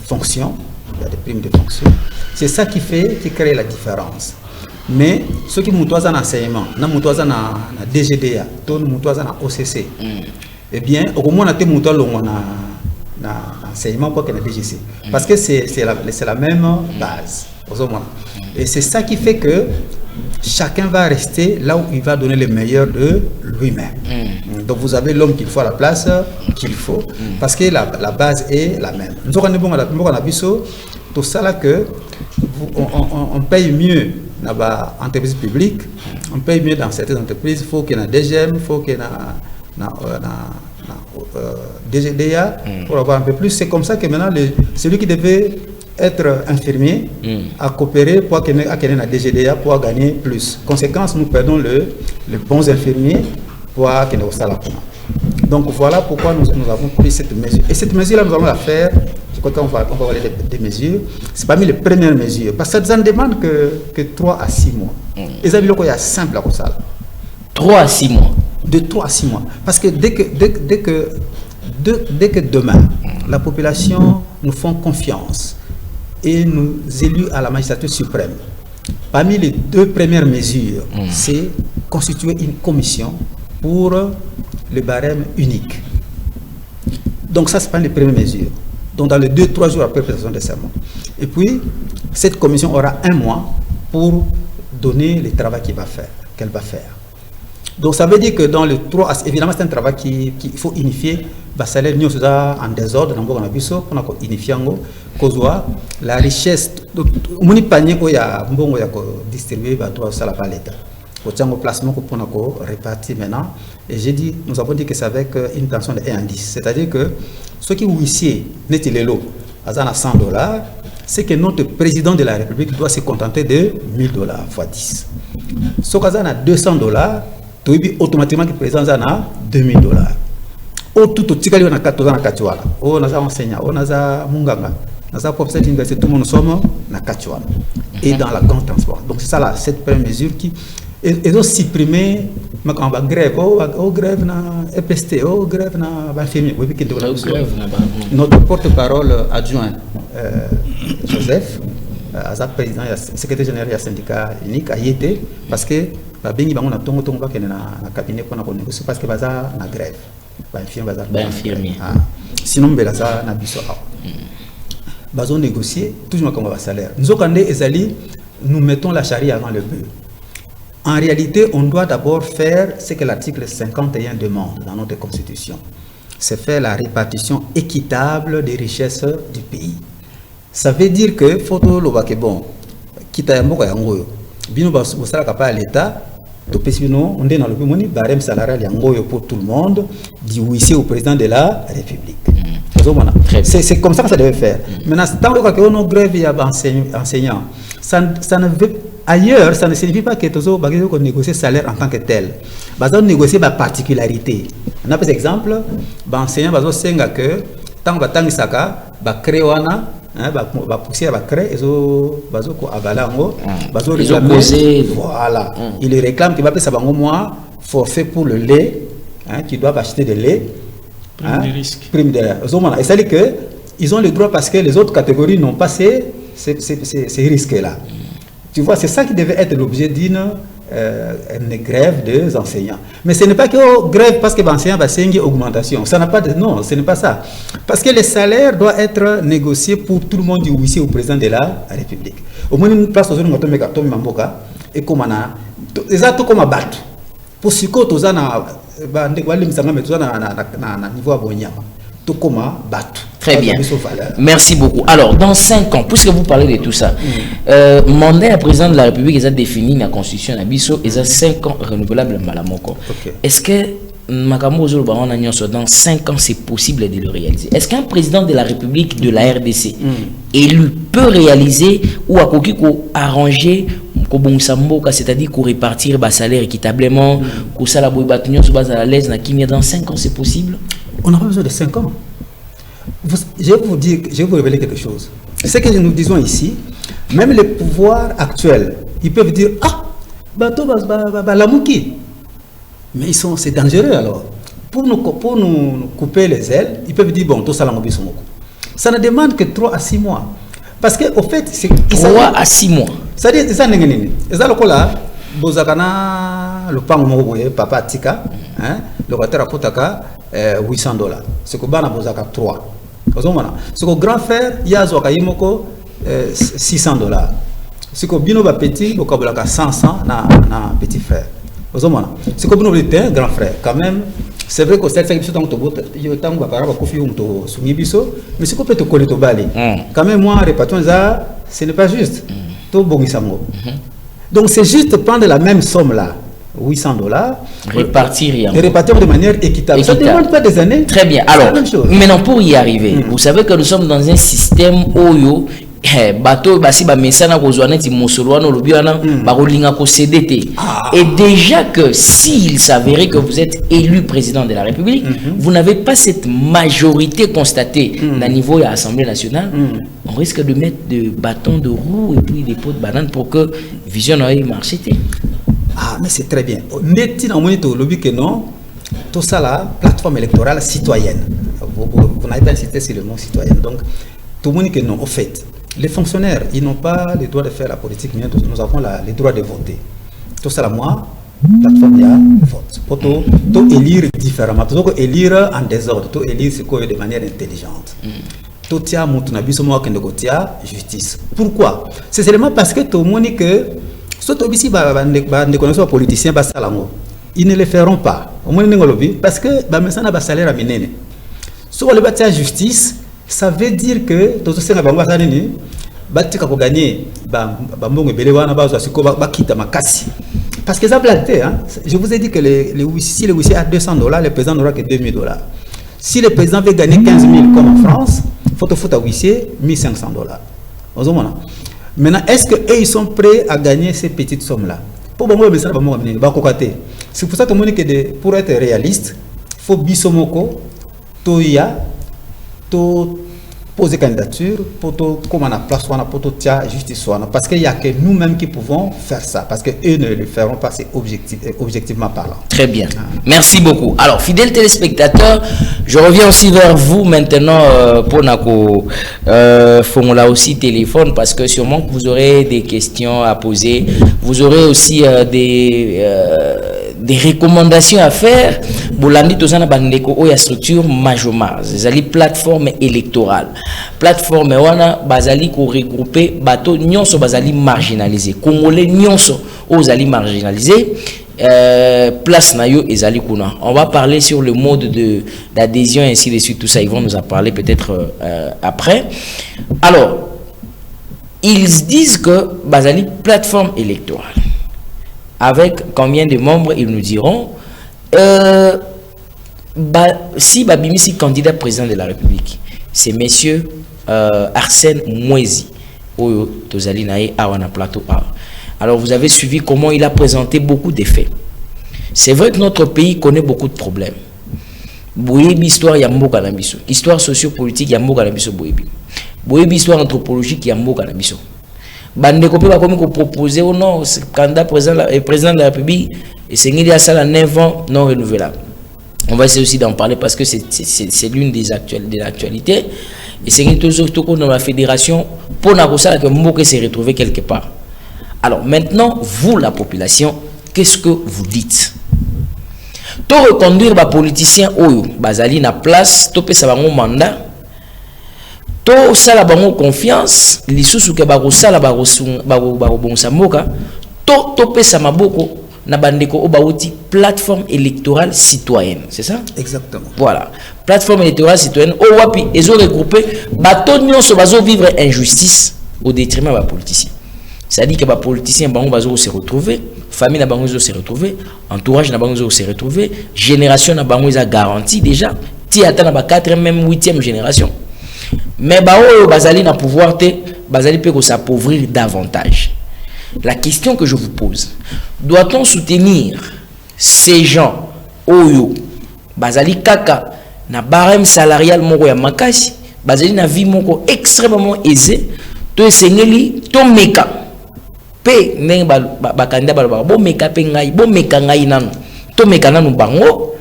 fonction. Il y a des primes de fonction. C'est ça qui crée la différence. Mais ceux qui montent en enseignement, montent en DGDA, en OCC, eh bien, au moins, on a enseignement pour qu'il y ait DGC. Parce que c'est la même base. Et c'est ça qui fait que chacun va rester là où il va donner le meilleur de lui-même. Donc vous avez l'homme qu'il faut à la place qu'il faut, parce que la base est la même. Nous avons tout ça là que on paye mieux dans les entreprises publiques, on paye mieux dans certaines entreprises. Il faut qu'il y ait un DGM, il faut qu'il y ait un DGDA pour avoir un peu plus. C'est comme ça que maintenant celui qui devait être infirmier à coopérer pour qu'il y ait un DGDA pour gagner plus. Conséquence, nous perdons les bons infirmiers pour qu'il y ait un salaire. Donc voilà pourquoi nous avons pris cette mesure. Et cette mesure-là, nous allons la faire. Je crois qu'on va parler des mesures. C'est parmi les premières mesures. Parce que ça ne demande que 3 à 6 mois. Et ça veut dire qu'il y a simple comme ça. 3 à 6 mois. De 3 à 6 mois. Parce que dès que demain, la population nous font confiance et nous élus à la magistrature suprême, parmi les 2 premières mesures, c'est constituer une commission pour le barème unique. Donc ça, c'est pas les premières mesures. Donc dans les 2-3 jours après la présentation des serments. Et puis, cette commission aura 1 mois pour donner le travail qu'elle va faire. Donc ça veut dire que dans le 3, évidemment c'est un travail qu'il faut unifier. Salaire nous en désordre, on a unifié la richesse. Mon panier où il y a distribué ça la palette. Au placement pour répartir maintenant. Et j'ai dit, nous avons dit que c'est avec une tension de 1 à 10. C'est-à-dire que ceux qui huissiers n'est les lots à $100, c'est que notre président de la République doit se contenter de $1000 x 10. Ce qui a $200, automatiquement le président a $2000. Au tout au tikali on a 14 ans à Kachouala. On a enseignant, on a munganga, on a professeur d'université, tout le monde sommes à Kachouala et dans la grande transport. Donc c'est ça là, cette première mesure qui ils ont supprimé ma grève, grève na EPST, grève na infirmier. Notre porte-parole adjoint Joseph, président, secrétaire général du syndicat unique a été parce que Bengi bango na tongo ba na cabinet pour négocier parce que baza na grève. Infirmier. Sinon belaza na biso a. Bazo négocier toujours comme un salaire. Nous mettons la charia avant le bœuf. En réalité, on doit d'abord faire ce que l'article 51 demande dans notre constitution. C'est faire la répartition équitable des richesses du pays. Ça veut dire que photo lo ba ke bon kita mboka yango bino ba sala kapa l'État on est dans le pays, barème salarial pour tout le monde, du huissier au président de la République. C'est comme ça que ça devait faire. Maintenant, tant que on grève, il y a enseignants. Ça ne veut ailleurs, ça ne signifie pas que on négocie le salaire en tant que tel. On négocie la particularité. On a par exemple, l'enseignant va dire que tant que Saka va créer va pousser à créer voilà. Il réclame qu'il va payer ça au mois forfait pour le lait, qui doivent acheter de lait. Prime de risque. Prime de risque. Et c'est-à-dire que ils ont le droit parce que les autres catégories n'ont pas ces risques-là. Tu vois, c'est ça qui devait être l'objet d'une grève des enseignants. Mais ce n'est pas que grève parce que l'enseignant va signer augmentation. Ça n'a pas de, non, ce n'est pas ça. Parce que les salaires doivent être négociés pour tout le monde du huissier au président de la République. Au moins, une place aux autres, et comme on a, exact comme à battre. Pour ce que tu as niveau abonnement, tout comme à battre. Très bien. Merci beaucoup. Alors, dans 5 ans, puisque vous parlez de tout ça, mandat à président de la République, ils ont défini la Constitution, ils ont 5 ans renouvelables. Est-ce que dans 5 ans, c'est possible de le réaliser? Est-ce qu'un président de la République de la RDC élu peut réaliser ou à arranger, c'est-à-dire qu'on répartir le salaire équitablement, qu'on ça la à l'aise, dans 5 ans, c'est possible? On n'a pas besoin de 5 ans. Je vais vous dire, je vais vous révéler quelque chose. Ce que nous disons ici, même les pouvoirs actuels, ils peuvent dire la mouki. Mais c'est dangereux alors. Pour nous couper les ailes, ils peuvent dire bon, tout ça la mouki. Ça ne demande que 3 à 6 mois. Parce qu'au fait, c'est 3 à 6 mois. C'est-à-dire, ça n'est pas là. Bozakana, le pan papa Tika, le water à Potaka, $800. Ce que Bana Bozaka 3. Ce que grand frère, Yazoka Yimoko, $600. Ce que Bino Petit, Bokabolaka 500 na petit frère. Ce que Bino était grand frère, quand même. C'est vrai que c'est ça qui est mais ce qu'on peut te coller au balai. Quand même, moi, répartition, ce n'est pas juste. Donc, c'est juste prendre la même somme là, $800, répartir de manière équitable. Ça ne demande pas des années. Très bien. Alors, maintenant, pour y arriver, vous savez que nous sommes dans un système où bateau basi ba mesana ko zwana ti mosolwana lobiana ba kolinga ko CDT. Et déjà que s'il s'avérait que vous êtes élu président de la République, vous n'avez pas cette majorité constatée au niveau de l'Assemblée nationale, on risque de mettre des bâtons de roue et puis des pots de banane pour que vision ait marché. Ah, mais c'est très bien. N'est-il en moins lobby que non? Tout ça là, plateforme électorale citoyenne. Vous n'avez pas cité sur le mot citoyenne. Donc, tout le monde que non, au fait. Les fonctionnaires, ils n'ont pas le droit de faire la politique, mais nous avons le droit de voter. Tout ça, moi, plateforme, il y a vote. Pour tout élire différemment, tout élire en désordre, tout élire ce qu'on veut de manière intelligente. Tout tient justice. Pourquoi? C'est seulement parce que tout le monde que, surtout ici, les connaisseurs politiciens, ils ne le feront pas. Parce que ça n'a pas salaire à mener. Sur le bâtiment justice, ça veut dire que tout ce que vous gagner, parce que ça blague, je vous ai dit que si le huissier a $200, le président n'aura que $2000. Si le président veut gagner 15 000 comme en France, il faut à huissier $1500. Maintenant, est-ce qu'ils sont prêts à gagner ces petites sommes-là? C'est pour ça que pour être réaliste, il faut bisomoko, toya, poser candidature pour comme on a place pour justice parce qu'il n'y a que nous-mêmes qui pouvons faire ça parce que eux ne le feront pas, c'est objectivement parlant. Très bien, merci beaucoup. Alors fidèles téléspectateurs, je reviens aussi vers vous maintenant pour Nako là aussi téléphone parce que sûrement que vous aurez des questions à poser, vous aurez aussi des recommandations à faire. Bolandi tozana bandeko oya structure Majomar, zali plateforme électorale. Plateforme wana bazali ko regrouper bateau nyonso bazali marginalisé. Congolais nyonso ozali marginalisé. Place na yo ezali kuna. On va parler sur le mode d'adhésion et ainsi de suite, tout ça ils vont nous en parler peut-être après. Alors, ils disent que bazali plateforme électorale. avec combien de membres, ils nous diront. Si Babimisi candidat président de la République, c'est monsieur Arsène Mouezi, Oyo Tozali Nae Awana Plateau A. Alors vous avez suivi comment il a présenté beaucoup d'effets. C'est vrai que notre pays connaît beaucoup de problèmes. Boyebi histoire Yamboka Nabiso, histoire sociopolitique Yamboka Nabiso Boyebi. Boyebi histoire anthropologique Yamboka Nabiso. Bande kopé va comme proposer au non candidat président de la République et c'est il y a ça à 9 ans non renouvelable. On va essayer aussi d'en parler parce que c'est l'une des actualités. Et c'est toujours dans la fédération pour que Mboke s'est retrouvé quelque part. Alors maintenant, vous la population, qu'est-ce que vous dites? To reconduire les politiciens oyo bazali na place, to pesa bango mandat, to sala bango confiance, lisusu ke ba sala ba bonsa mboka, to pesa maboko na bandeko o bauti plateforme électorale citoyenne, c'est ça? Exactement. Voilà, plateforme électorale citoyenne o wapi ezo regrouper bato nyonso bazo vivre injustice au détriment des politiciens. C'est-à-dire que les politiciens vont se retrouver, famille na bango se retrouver, entourage na bango se retrouver, génération na bango a garanti déjà, ti atteint na 4e même 8e génération. Mais bazali na pouvoir te, bazali peut s'appauvrir davantage. La question que je vous pose, doit-on soutenir ces gens oyo bazali kaka na barème salarial moko ya makasi, bazali na vie moko extrêmement aisée, to sengeli to meka pe neng ba candidat ba bo meka pe ngai bo meka ngai nanu to meka nanu bango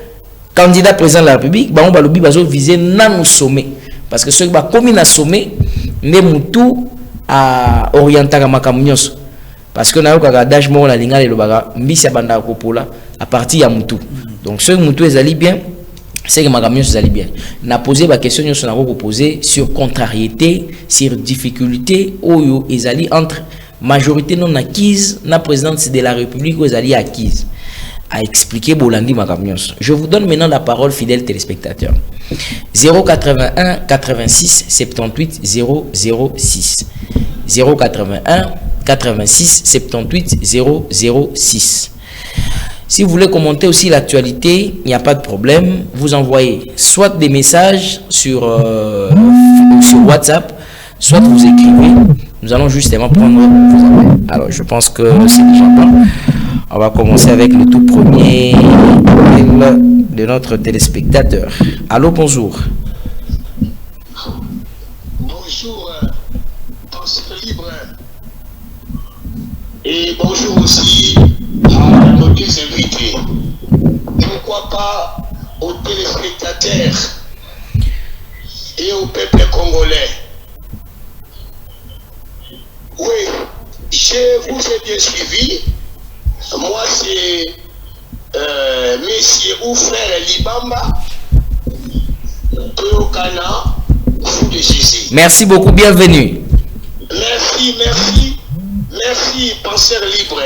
candidat président de la République bango ba lobi bazo viser nanu sommet parce que ceux ba komi na sommet ne mutu a orientaka makamunyoso parce que na yoka d'âge mo la linga le baga mbisi banda kopola à partir ya mutu donc ceux mutu ezali bien c'est que makamunyoso ezali bien na poser ba question nyoso na ko poser sur contrariété sur difficulté oyo ezali entre majorité non acquise na présidence de la République aux alliés acquise à expliquer Bolandi Makamios. Je vous donne maintenant la parole, fidèles téléspectateurs. 081 86 78 006 081 86 78 006. Si vous voulez commenter aussi l'actualité, il n'y a pas de problème. Vous envoyez soit des messages sur WhatsApp, soit vous écrivez. Nous allons justement prendre vos appels. Alors, je pense que c'est déjà bon. On va commencer avec le tout premier appel de notre téléspectateur. Allô, bonjour. Bonjour, penseur libre. Et bonjour aussi à nos deux invités. Pourquoi pas aux téléspectateurs et au peuple congolais. Oui, je vous ai bien suivi. Moi, c'est Monsieur ou frère Libamba, Peokana, fou de Jésus. Merci beaucoup, bienvenue. Merci, penseur libre.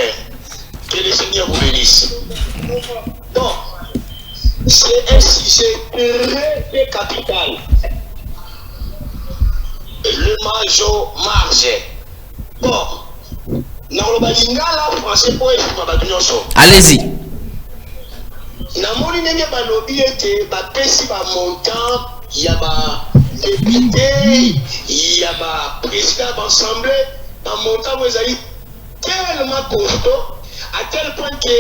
Que le Seigneur vous bénisse. Donc, c'est un sujet très capital. Le major marge. Bon, allez-y. Namoni nenge balobi ete bapesi ba montant ya ba député ya ba président d'assemblée ba montant ezali tellement costaud à tel point que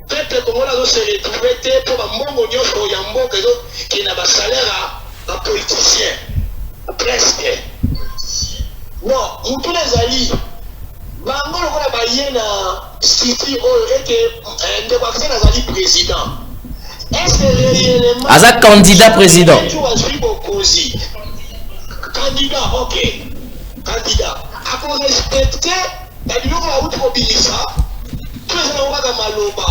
peuple congolais doit se retrouver pour ba mbongo nyonso ya mboka qui na ba salaire à politicien presque. Non, mutu ezali bango lokola baye na city oyo ete ndeko akise nazali président. Est-ce réellement Aza candidat président? Candidat, ok. Candidat. A pour respecter la biloko ya uti kobilisa to ezala kobaka maloba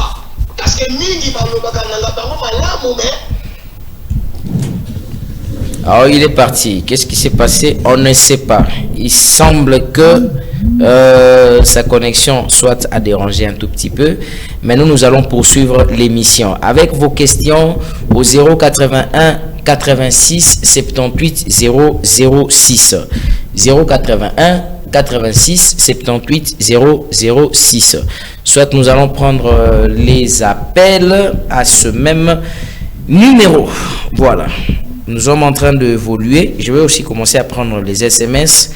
parce que mingi balobaka nanga bango malamu mais. Alors il est parti. Qu'est-ce qui s'est passé? On ne sait pas. Il semble que sa connexion soit à déranger un tout petit peu. Mais nous allons poursuivre l'émission avec vos questions au 081 86 78 006. 081 86 78 006. soit nous allons prendre les appels à ce même numéro. Voilà. Nous sommes en train d'évoluer. Je vais aussi commencer à prendre les SMS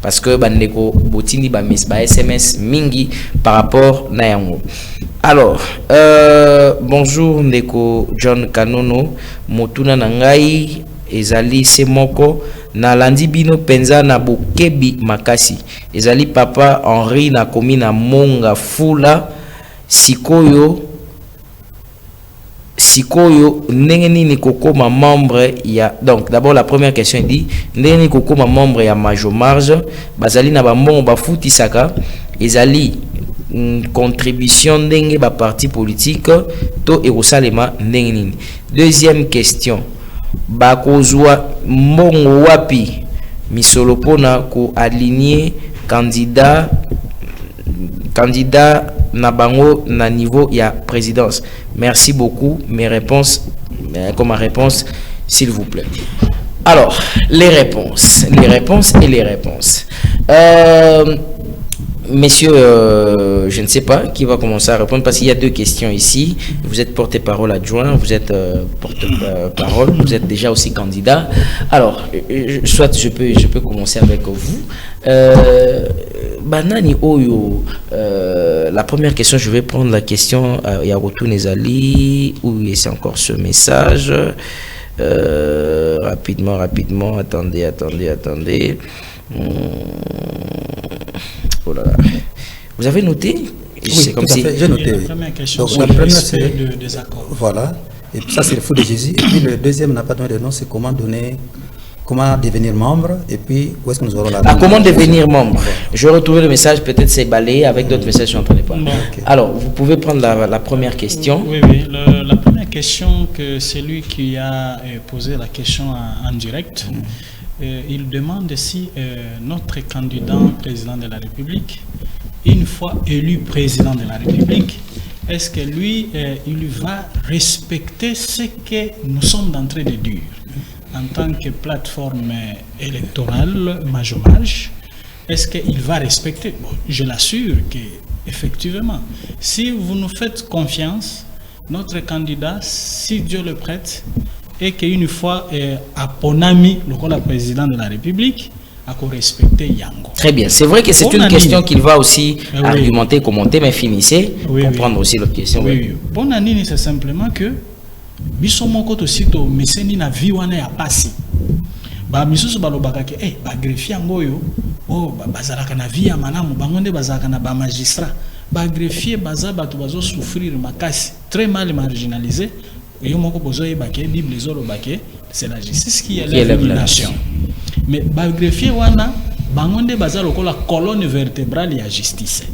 parce que bandeko botini ba SMS mingi par rapport na yango. Alors, bonjour Ndeko John Kanono, motuna na ngai ezali semoko na landi bino penza na bokebi makasi. Ezali papa Henri na komi na monga fula sikoyo ndenge nini kokoma membre ya. Donc d'abord la première question dit ndenge nini kokoma membre ya Majormarge bazali na ba mbongo bafutisaka ezali contribution ndenge ba parti politique to ekosalema ndenge nini. Deuxième question, bakozwa mbongo wapi misolo pona ko aligner candidat na bango na niveau ya présidence. Merci beaucoup. Mes réponses, comme ma réponse, s'il vous plaît. Alors, les réponses. Messieurs, je ne sais pas qui va commencer à répondre parce qu'il y a deux questions ici. Vous êtes porte-parole adjoint, vous êtes porte-parole, vous êtes déjà aussi candidat. Alors, soit je peux commencer avec vous. Banani Oyo, la première question, je vais prendre la question Yarotou Nezali, où c'est encore ce message. Rapidement, attendez. Oh là là. Vous avez noté? Oui, c'est comme si j'ai noté. La première question, donc, la première, c'est le désaccord. Voilà. Et puis ça, c'est le fou de Jésus. Et puis le deuxième n'a pas donné de nom, c'est comment devenir membre. Et puis où est-ce que nous aurons la. Comment devenir membre? Je vais retrouver le message, peut-être c'est balayé avec d'autres messages, je suis en train de parler. Okay. Alors, vous pouvez prendre la première question. Oui. La première question, que c'est lui qui a posé la question en direct. Il demande si notre candidat président de la République, une fois élu président de la République, est-ce que lui, il va respecter ce que nous sommes en train de dire en tant que plateforme électorale Majormarge? Est-ce qu'il va respecter? Bon, je l'assure qu'effectivement, si vous nous faites confiance, notre candidat, si Dieu le prête, et qu'une fois à Ponami, le président de la République, a respecté Yango. Très bien. C'est vrai que c'est une question qu'il va aussi argumenter, commenter, mais finissez pour prendre aussi l'autre question. Oui. Bon année, c'est simplement que Bissomoko to sito meseni na viwane ya pasi. Ba misusu balobaka ke ba greffier ngoyo bazalaka na via manamu bangonde bazalaka na ba magistrat. Ba greffier baza bato bazo souffrir makasi, très mal marginalisé. C'est la justice qui élève la nation. Mais greffier wana bangonde baza lokola colonne vertébrale ya justice.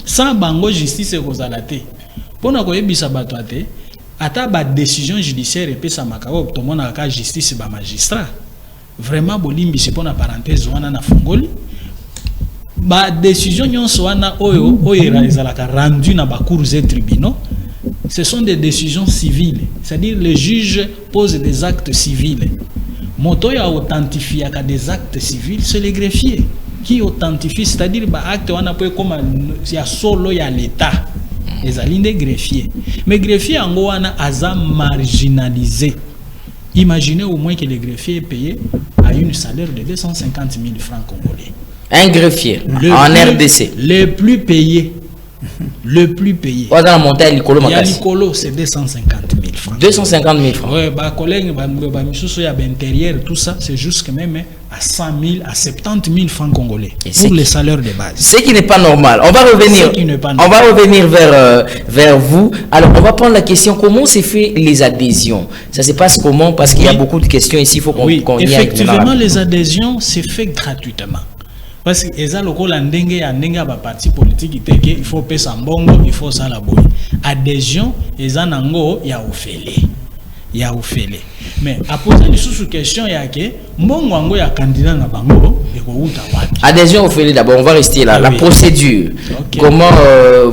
Sans bango justice kozalate. Pona koyebisa bato ate ata ba décision judiciaire epesa makabo tomona ka justice ba magistrat. Vraiment bolimbi c'est pona parenthèse wana na fongoli. Ba décision nyonso wana oyo ezalaka rendu na ba cours et tribunaux. Ce sont des décisions civiles, c'est-à-dire les juges posent des actes civils. Moto ya authentifie des actes civils, c'est les greffiers qui authentifient, c'est-à-dire bah acte on a pas comme il y a solo ya l'État, les alines des greffiers. Mais greffiers en gros wana aza marginalisé. Imaginez au moins que les greffiers payés à une salaire de 250 000 francs congolais. Un greffier en RDC. Les plus payés. Le plus payé. Il y a l'icolo, c'est 250 000 francs. 250 000 francs. Oui, collègue, intérieur, tout ça, c'est juste que même à 100 000, à 70 000 francs congolais pour les salaires de base. Ce qui n'est pas normal. On va revenir vers vous. Alors, on va prendre la question comment s'est fait les adhésions. Ça se passe comment? Parce qu'il y a beaucoup de questions ici. Il faut qu'on y aille. Effectivement, les adhésions, c'est fait gratuitement. Parce que les lokola ndenge ya ba parti politique il faut payer mbongo, il faut ça la boy. Adhésion eza nango ya ofele. Mais à poser une sous-question ya ke mbongo ngo ya candidat na bango eko uta wapi. Adhésion ofele d'abord, on va rester là. La procédure. Okay. Comment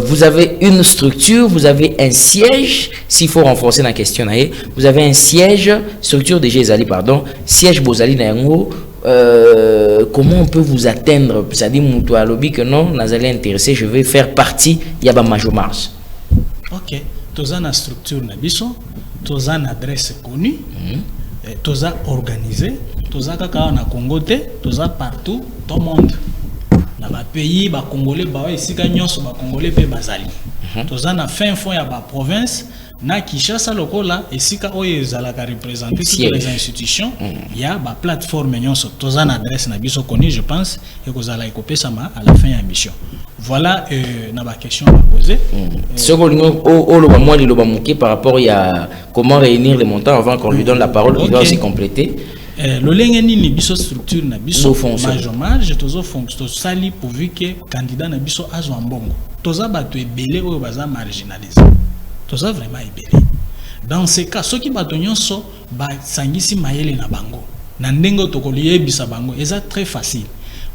vous avez une structure, vous avez un siège, s'il faut renforcer la question vous avez un siège, structure de Gézali siège Bozali na yango. comment on peut vous atteindre? C'est-à-dire, Moutou Alobi que non, nous allons intéresser, je vais faire partie, il y a Major Mars. Ok, tu as une structure, tu as une adresse connue, tu as organisé, tu as un Congo, tu as partout, tout le monde. Dans les pays, les Congolais, ici, les Congolais, les Bazali. Tu as une fin fond, il y a la province. Na Kinshasa lokola esika oyo ezalaka représenter toutes les institutions il y a ba plateforme nyonso toza na adresse na biso koni je pense et kozala ekopesa ma à la fin ya mission voilà na ba question à poser ce que lo ba moi lo ba muké par rapport à comment réunir les montants avant qu'on lui donne la parole il doit aussi compléter le lenge nini biso structure na biso majomage tozo fonction sali pourvu que candidat na biso azwa mbongo toza bato ebele oyo baza marginalisé. Tout ça vraiment ébélé. Dans ces cas, ceux qui battent so ba sangisi mayele na bango. Na ndengo tokoliye bisa bango, c'est très facile.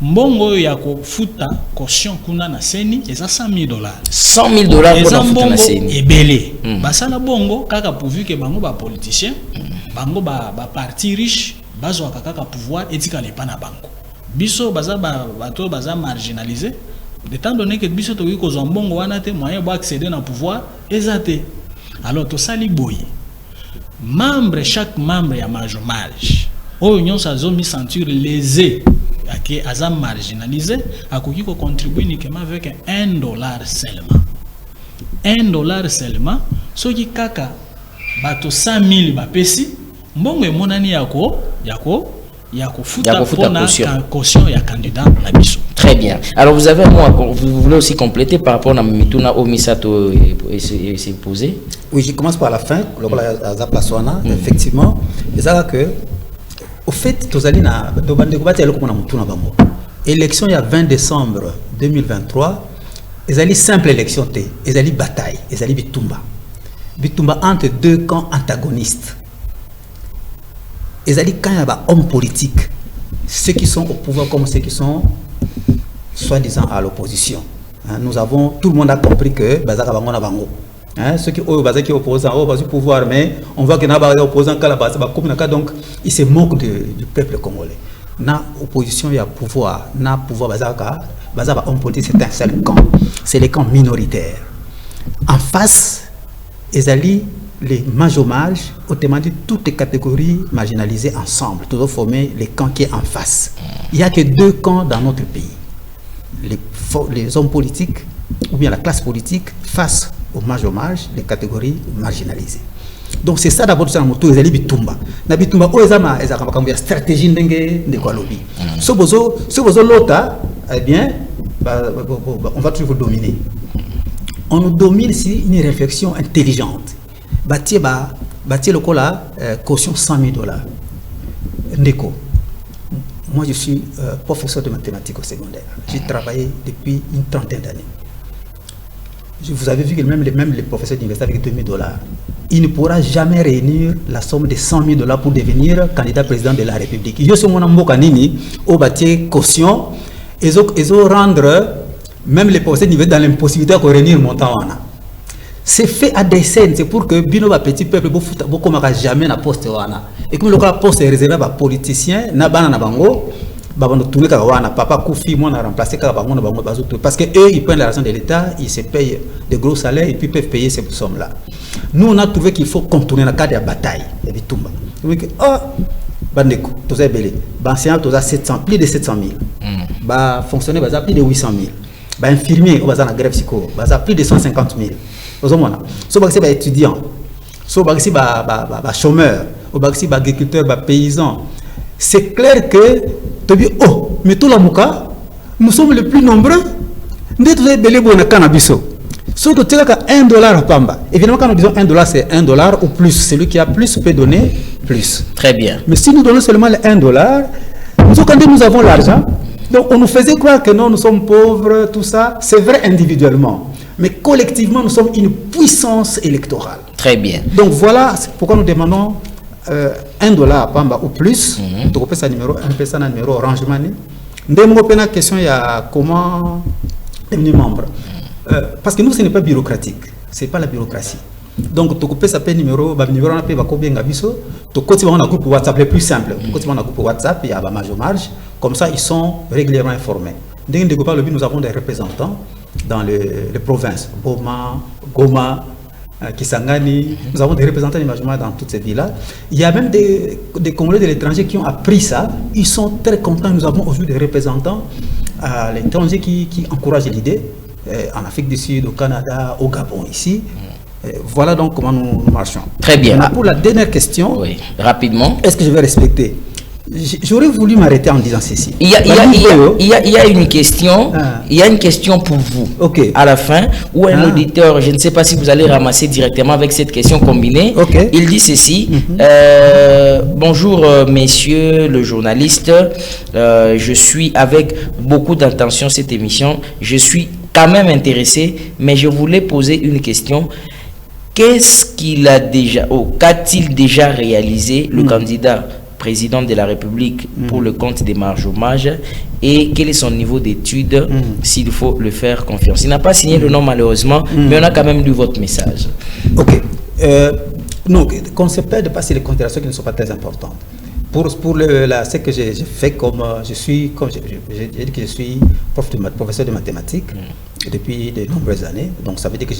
Mbongo ya ko futa caution kuna na seni, eza $100,000. $100,000 pour na futa na seni. Ébélé. Basala bongo kaka pourvu que bango ba politicien, bango ba parti riche, bazo kaka pouvoir etika lepa na bango. Biso baza bato baza marginalisé. Étant donné que biso to ko zombongo wana te moyen ba accéder na pouvoir ezate. Alors to sali boy. Chaque membre ya majomage. O union sa zo mi sentir lésé que azam marginalisé akoki ko contribuer uniquement avec $1 seulement. $1 seulement soki kaka bato 100,000 ba pesi mbongo emonani yako futa caution ya candidat na biso. Très bien. Alors vous avez un mot, vous voulez aussi compléter par rapport à Mituna Omisato et s'est posé? Oui, je commence par la fin. Effectivement, c'est que au fait, élection il y a 20 décembre 2023, ils allaient simple élection, ils allaient bataille, ils allaient bitumba entre deux camps antagonistes. Ils allaient quand il y a hommes politiques, ceux qui sont au pouvoir comme ceux qui sont soi-disant à l'opposition. Nous avons, tout le monde a compris que Bazaka Bango na Bango. Ceux qui sont opposants au pouvoir, mais on voit qu'il y a des opposants donc ils se moquent du peuple congolais. Na opposition, il y a pouvoir. Na pouvoir Bazaka homme politique, c'est un seul camp. C'est les camps minoritaires. En face, ils allaient les majomages, autrement dit toutes les catégories marginalisées ensemble, toujours former les camps qui sont en face. Il n'y a que deux camps dans notre pays. Les hommes politiques ou bien la classe politique face aux majomages, les catégories marginalisées. Donc c'est ça d'abord, c'est un moto, ils bitumba. Na bitumba, oh, ils ont une stratégie de quoi lobby. Ce bozo l'autre, eh bien, on va toujours vous dominer. On nous domine si une réflexion intelligente. Bâtir le cola, caution $100,000. Ndeko. Moi, je suis professeur de mathématiques au secondaire. J'ai travaillé depuis une trentaine d'années. Vous avez vu que même les professeurs d'université avec $2,000, il ne pourra jamais réunir la somme de $100,000 pour devenir candidat président de la République. Je suis mon amour canini au bâtir caution, ils ont rendre même les professeurs d'université dans l'impossibilité de réunir montant. C'est fait à dessein, c'est pour que Bino petit peuple beaucoup ne jamais na poste wana. Et comme le poste est réservé à politiciens, na bana na bango, babano tourner kawana, papa Koufi moi na remplacer kabango na bango bazoto parce que eux ils prennent l'argent de l'État, ils se payent de gros salaires et puis peuvent payer ces sommes là. Nous on a trouvé qu'il faut contourner la cadre de bataille et bitumba. Donc bandeko, toza belé, enseignant toza 700, plus de 700,000. Ba fonctionnaire baza plus de 800,000. Ba infirmier baza na grève psycho, baza plus de 150,000. So ba étudiant, so ba chômeur, so ba agriculteur, ba paysan. C'est clair que oh, mais tout la mouka, nous sommes les plus nombreux. Nous sommes belé bona cannabiso. So to tela ka $1 pamba. Évidemment quand nous disons $1 c'est $1 ou plus, celui qui a plus peut donner plus. Très bien. Mais si nous donnons seulement le $1, nous avons l'argent. Donc on nous faisait croire que non, nous sommes pauvres, tout ça. C'est vrai individuellement. Mais collectivement, nous sommes une puissance électorale. Très bien. Donc voilà pourquoi nous demandons $1 pamba ou plus. Donc on peut numéro Orange Money. Une question, il y a comment devenir membre. Parce que nous, ce n'est pas bureaucratique. Ce n'est pas la bureaucratie. Donc, tu peux s'appeler numéro, on appelle bien Gabiso. Tu peux un groupe WhatsApp le plus simple. Tu peux un groupe WhatsApp, il y a la major marge. Comme ça, ils sont régulièrement informés. Dès que nous avons des représentants dans les provinces, Goma, Kisangani, nous avons des représentants d'imagination dans toutes ces villes-là. Il y a même des Congolais de l'étranger qui ont appris ça. Ils sont très contents. Nous avons aujourd'hui des représentants à l'étranger qui encouragent l'idée, en Afrique du Sud, au Canada, au Gabon, ici. Voilà donc comment nous marchons. Très bien. Maintenant, pour la dernière question, oui, rapidement. Est-ce que je vais respecter? J'aurais voulu m'arrêter en disant ceci. Il y a une question, il y a une question pour vous à la fin, où un auditeur, je ne sais pas si vous allez ramasser directement avec cette question combinée. Il dit ceci: bonjour messieurs le journaliste, je suis avec beaucoup d'intention cette émission, je suis quand même intéressé, mais je voulais poser une question. Qu'est-ce qu'il a déjà, qu'a-t-il déjà réalisé le candidat président de la République pour le compte des marges hommages, et quel est son niveau d'études s'il faut le faire confiance? Il n'a pas signé le nom malheureusement, mais on a quand même lu votre message. Non, qu'on se perd de passer les considérations qui ne sont pas très importantes. Pour ce que j'ai fait, comme j'ai dit que je suis professeur de mathématiques depuis de nombreuses années. Donc ça veut dire que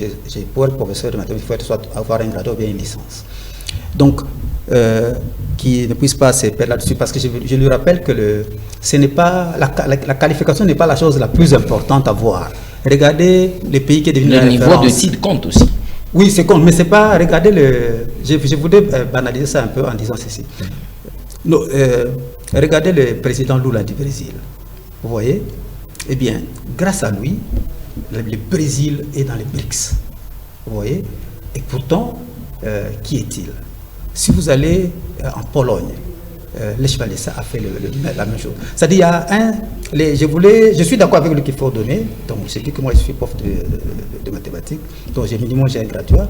pour être professeur de mathématiques, il faut soit avoir un grade ou bien une licence. Donc qui ne puisse pas se perdre là-dessus, parce que je lui rappelle que ce n'est pas la qualification n'est pas la chose la plus importante à voir. Regardez les pays qui est devenu le niveau de titre compte aussi. Oui, c'est compte, mais c'est pas. Regardez je voudrais banaliser ça un peu en disant ceci. Non, regardez le président Lula du Brésil. Vous voyez? Eh bien, grâce à lui, le Brésil est dans les BRICS. Vous voyez? Et pourtant, qui est-il? Si vous allez en Pologne, Lech Walesa a fait la même chose. C'est-à-dire, il y a je suis d'accord avec lui qu'il faut donner. Donc, j'ai dit que moi, je suis prof de mathématiques. Donc, j'ai un graduat.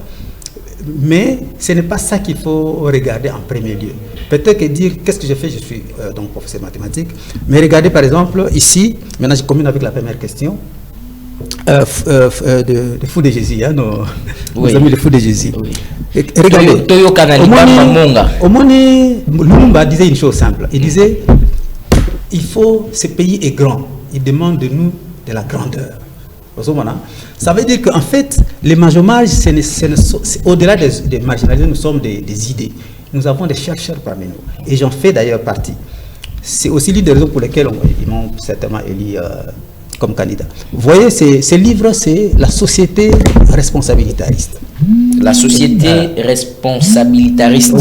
Mais ce n'est pas ça qu'il faut regarder en premier lieu. Peut-être que dire qu'est-ce que j'ai fait, je suis donc professeur de mathématiques. Mais regardez par exemple ici, maintenant je combine avec la première question, de Fou de Jésus, hein, nos amis de Fou de Jésus. Regardez, Omoni Lumumba disait une chose simple. Il disait, ce pays est grand, il demande de nous de la grandeur. Ça veut dire qu'en fait, les marginalisés, au-delà des marginalisés, nous sommes des idées. Nous avons des chercheurs parmi nous. Et j'en fais d'ailleurs partie. C'est aussi l'une des raisons pour lesquelles ils m'ont certainement élu comme candidat. Vous voyez, ces livres, c'est la société responsabilitariste. La société responsabilitariste.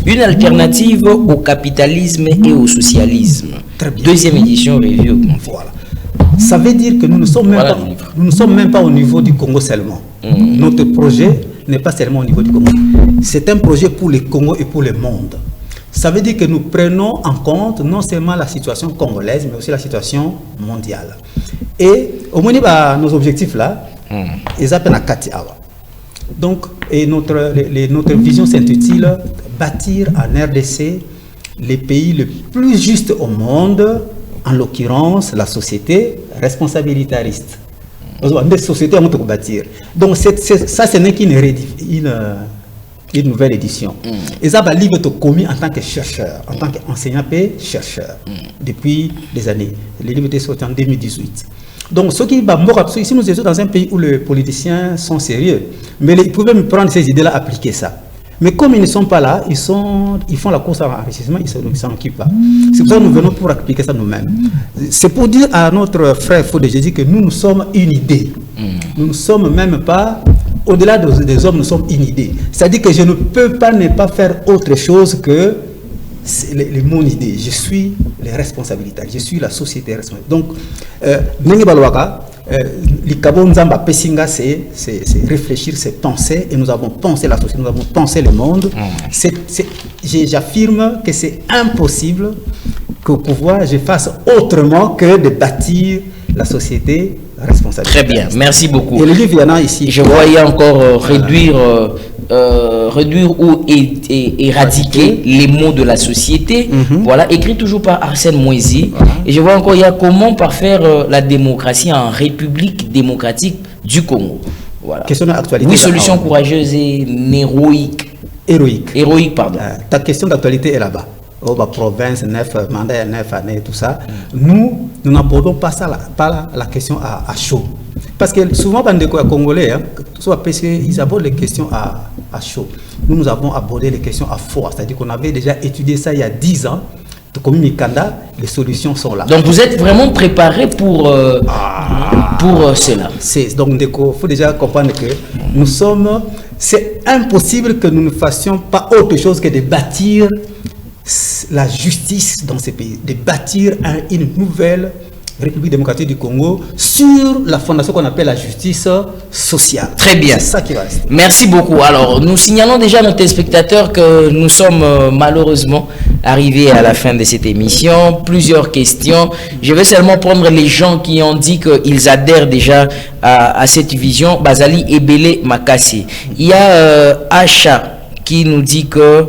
Une alternative au capitalisme et au socialisme. Deuxième édition, review. Voilà. Ça veut dire que nous ne sommes même pas au niveau du Congo seulement. Notre projet n'est pas seulement au niveau du Congo. C'est un projet pour le Congo et pour le monde. Ça veut dire que nous prenons en compte non seulement la situation congolaise, mais aussi la situation mondiale. Et au moins, nos objectifs là, ils appellent à Katiawa. Donc, notre vision s'intitule bâtir en RDC les pays les plus justes au monde, en l'occurrence la société responsabilitariste. Des sociétés à bâtir. Donc ça, ce n'est qu'une nouvelle édition. Et ça va livre commis en tant que chercheur, en tant qu'enseignant et chercheur, depuis des années. Le livre était sorti en 2018. Donc, ce qui ici nous sommes dans un pays où les politiciens sont sérieux, mais ils pouvaient me prendre ces idées-là, appliquer ça. Mais comme ils ne sont pas là, ils font la course à l'enrichissement, ils ne s'en occupent pas. C'est pour ça que nous venons pour appliquer ça nous-mêmes. C'est pour dire à notre frère Fou de Jésus que nous sommes une idée. Nous ne sommes même pas, au-delà des hommes, nous sommes une idée. C'est-à-dire que je ne peux pas ne pas faire autre chose que mon idée. Je suis les responsabilités, je suis la société responsable. Donc, Nengi Balwaka, l'Ikabonzamba Pessinga, c'est réfléchir, c'est penser, et nous avons pensé la société, nous avons pensé le monde. J'affirme que c'est impossible que je fasse autrement que de bâtir la société responsable. Très bien, merci beaucoup. Et le livre, il y en a ici. Je voyais encore réduire ou éradiquer les maux de la société. Voilà, écrit toujours par Arsène Moïsi. Et je vois encore, il y a comment parfaire la démocratie en République démocratique du Congo. Voilà. Question d'actualité. Oui, solution courageuse et héroïque. Héroïque, pardon. Ta question d'actualité est là-bas. Oh, bah, province, 9 mandats, 9 années, tout ça. Nous n'abordons pas ça, pas la question à chaud. Parce que souvent, les Congolais, ils abordent les questions à chaud. Nous avons abordé les questions à froid. C'est-à-dire qu'on avait déjà étudié ça il y a 10 ans. Comme Mikanda, les solutions sont là. Donc vous êtes vraiment préparé pour cela. Donc il faut déjà comprendre que c'est impossible que nous ne fassions pas autre chose que de bâtir la justice dans ces pays, de bâtir une nouvelle République démocratique du Congo sur la fondation qu'on appelle la justice sociale. Très bien. C'est ça qui va rester. Merci beaucoup. Alors, nous signalons déjà à nos téléspectateurs que nous sommes malheureusement arrivés à la fin de cette émission. Plusieurs questions. Je vais seulement prendre les gens qui ont dit qu'ils adhèrent déjà à cette vision. Bazali Ebele Makassi. Il y a Acha qui nous dit que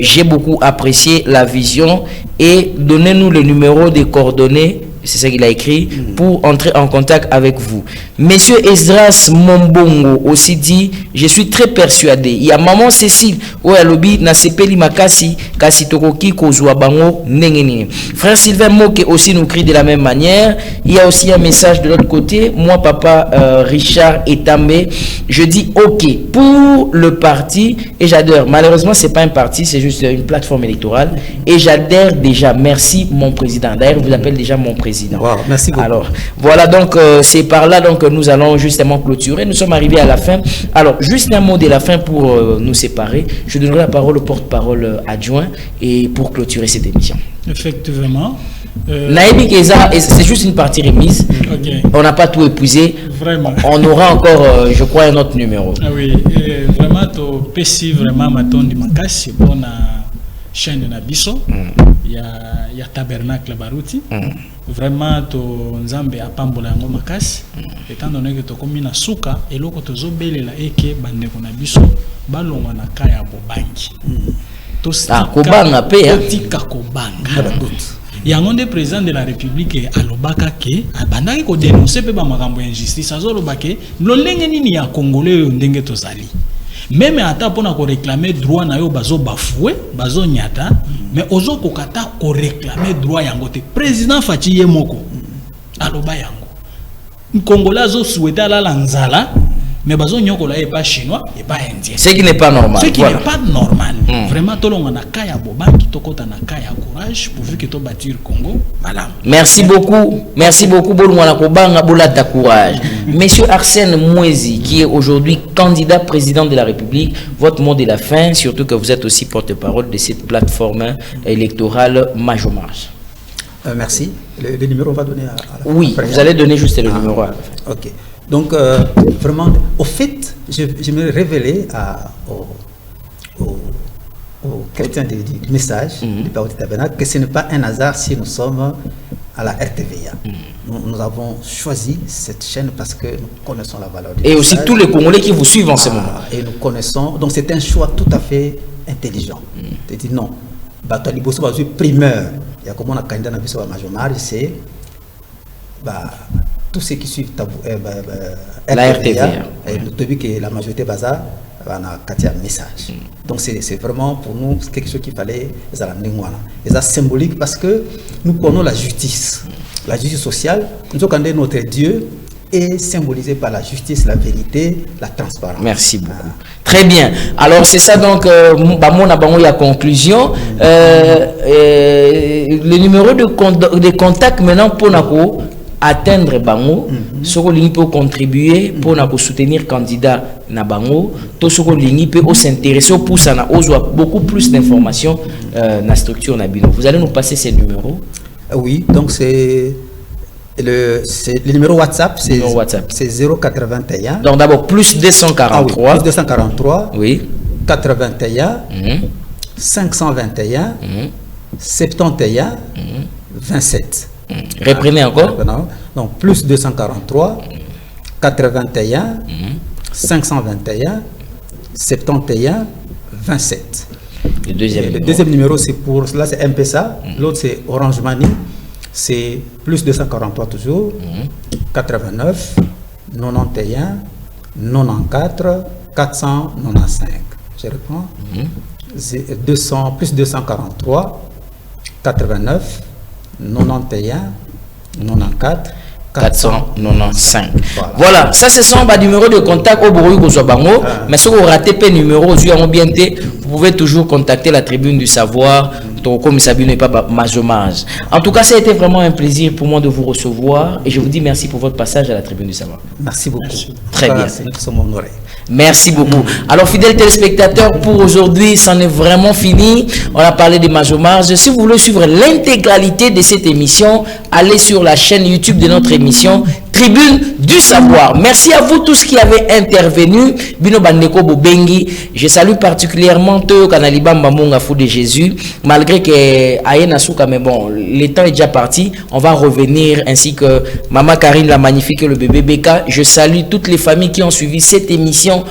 j'ai beaucoup apprécié la vision et donnez-nous le numéro des coordonnées. C'est ça qu'il a écrit pour entrer en contact avec vous. Monsieur Esdras Mombongo aussi dit, je suis très persuadé. Il y a maman Cécile, Oyalobi, Nasepeli Makasi, Kasitokoki, Kozua Bango, Nengenine. Frère Sylvain Moke aussi nous crie de la même manière. Il y a aussi un message de l'autre côté. Moi, papa Richard Etambe, je dis OK pour le parti et j'adhère. Malheureusement, c'est pas un parti, c'est juste une plateforme électorale et j'adhère déjà. Merci mon président. D'ailleurs, je vous appelle déjà mon président. Wow, merci beaucoup. Alors, voilà, donc c'est par là donc nous allons justement clôturer. Nous sommes arrivés à la fin. Alors, juste un mot de la fin pour nous séparer. Je donnerai la parole au porte-parole adjoint et pour clôturer cette émission. Effectivement. Naïbi Keza, c'est juste une partie remise. Okay. On n'a pas tout épuisé. Vraiment. On aura encore, je crois, un autre numéro. Ah oui, vraiment, tu peux vraiment m'attendre du Makassi pour la chaîne de Nabiso. Il y a Tabernacle Baruti. Vraiment, tu Nzambe a pambola yango Makassi. Étant donné que tu comme na suka et loko to zobelela eke bande ko Nabiso balonga na kaya bobangi. Ah, kobanga pe hein. Tika kobanga. Yango nde président de la République alobaka ke abandaki ko dénoncer pe ba makambo ya injustice azolobake lolenge nini ya congolais ndenge tozali. Même ata pona ko réclamer droit na yo bazo bafoué bazo nyata mais ozo kokata ko réclamer droit yango te président Faci ye moko aloba yango congolais zo souhaiter la nzala mais bazo nyokola et pas chinois et pas indien, ce qui n'est pas normal. Ce qui n'est pas normal. Vraiment tolonga na kaya bobangi tokota na kaya courage pourvu que to bâtir Congo. Voilà. Merci beaucoup bolungana kobanga bolata courage. Monsieur Arsène Mouezi qui est aujourd'hui candidat président de la République, votre mot de la fin, surtout que vous êtes aussi porte-parole de cette plateforme électorale Majormarche. Merci. Le numéro on va donner à la fin. Oui, vous allez donner juste le numéro à la fin. Ok. Donc, vraiment, au fait, je me révélais aux chrétiens du message du Parole du Tabernacle que ce n'est pas un hasard si nous sommes à la RTVA. Nous avons choisi cette chaîne parce que nous connaissons la valeur du message. Et aussi tous les Congolais qui vous suivent en ce moment. Et nous connaissons, donc c'est un choix tout à fait intelligent. Tu dis non, Bataliboso va jouer primeur. Il y a comme on a candidat dans la Majormarche, c'est tous ceux qui suivent la RTVA, et nous avons vu que la majorité baza a un message. Donc c'est vraiment pour nous quelque chose qu'il fallait. C'est symbolique parce que nous connaissons la justice sociale. Nous avons notre Dieu est symbolisé par la justice, la vérité, la transparence. Merci beaucoup. Très bien. Alors c'est ça donc la conclusion. Le numéro de contact maintenant pour Nako atteindre Bango, ce que peut contribuer pour soutenir candidat na Bango, tout ce que peut s'intéresser pour ça na beaucoup plus d'informations na structure na bino. Vous allez nous passer ces numéros. Oui, donc c'est le numéro WhatsApp, c'est 081. Donc d'abord plus 243. Plus 243. Oui. 81. 521. 71. 27. Reprenez encore. Donc plus 243, 81, 521, 71, 27. Le deuxième numéro, c'est pour là, c'est M-Pesa. L'autre, c'est Orange Money. C'est plus 243 toujours, 89, 91, 94 495. Je reprends. 200 plus 243 89 91 94 495. Voilà, ça ce sont les numéros de contact au Bourou Bango. Mais si vous ratez les numéros, vous pouvez toujours contacter la Tribune du Savoir. Comme Sabine n'est pas Majomage. En tout cas, ça a été vraiment un plaisir pour moi de vous recevoir et je vous dis merci pour votre passage à la Tribune du Savoir. Merci beaucoup. Très bien. Merci beaucoup. Alors, fidèles téléspectateurs, pour aujourd'hui, c'en est vraiment fini. On a parlé de Majomage. Si vous voulez suivre l'intégralité de cette émission, allez sur la chaîne YouTube de notre émission Tribune du Savoir. Merci à vous tous qui avez intervenu. Bino Bandeko Bobengi. Je salue particulièrement Teo Kanaliba Mbambonga Fou de Jésus. Malgré que Aïna Souka, mais bon, le temps est déjà parti. On va revenir ainsi que Maman Karine la magnifique et le bébé Beka. Je salue toutes les familles qui ont suivi cette émission,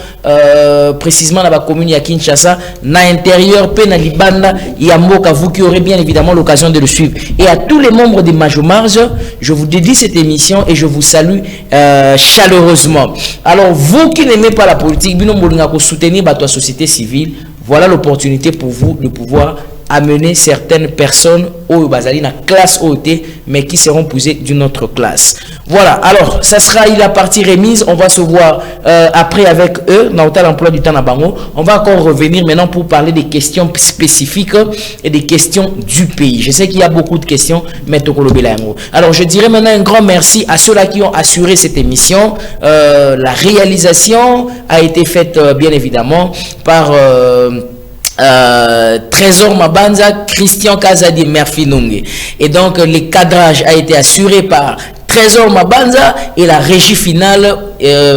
précisément dans la commune de Kinshasa, na intérieur, Penalibanda, Yamboka, vous qui aurez bien évidemment l'occasion de le suivre. Et à tous les membres de Majomage, je vous dédie cette émission et je vous salue chaleureusement. Alors, vous qui n'aimez pas la politique, soutenir la société civile, voilà l'opportunité pour vous de pouvoir amener certaines personnes au Bazali na classe OT, mais qui seront posées d'une autre classe. Voilà, alors ça sera la partie remise. On va se voir après avec eux dans l'emploi du temps à Bango. On va encore revenir maintenant pour parler des questions spécifiques et des questions du pays. Je sais qu'il y a beaucoup de questions, mais alors je dirais maintenant un grand merci à ceux-là qui ont assuré cette émission. La réalisation a été faite bien évidemment par Trésor Mabanza, Christian Kazadi, Merfinungi. Et donc le cadrage a été assuré par Trésor Mabanza et la régie finale,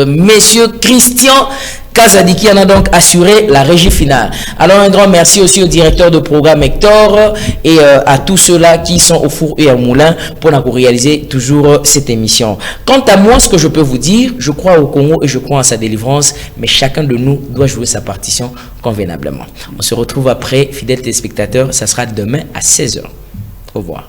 Monsieur Christian Kazadi qui en a donc assuré la régie finale. Alors un grand merci aussi au directeur de programme Hector et à tous ceux-là qui sont au four et au moulin pour nous réaliser toujours cette émission. Quant à moi, ce que je peux vous dire, je crois au Congo et je crois en sa délivrance, mais chacun de nous doit jouer sa partition convenablement. On se retrouve après, fidèles téléspectateurs, ça sera demain à 16h. Au revoir.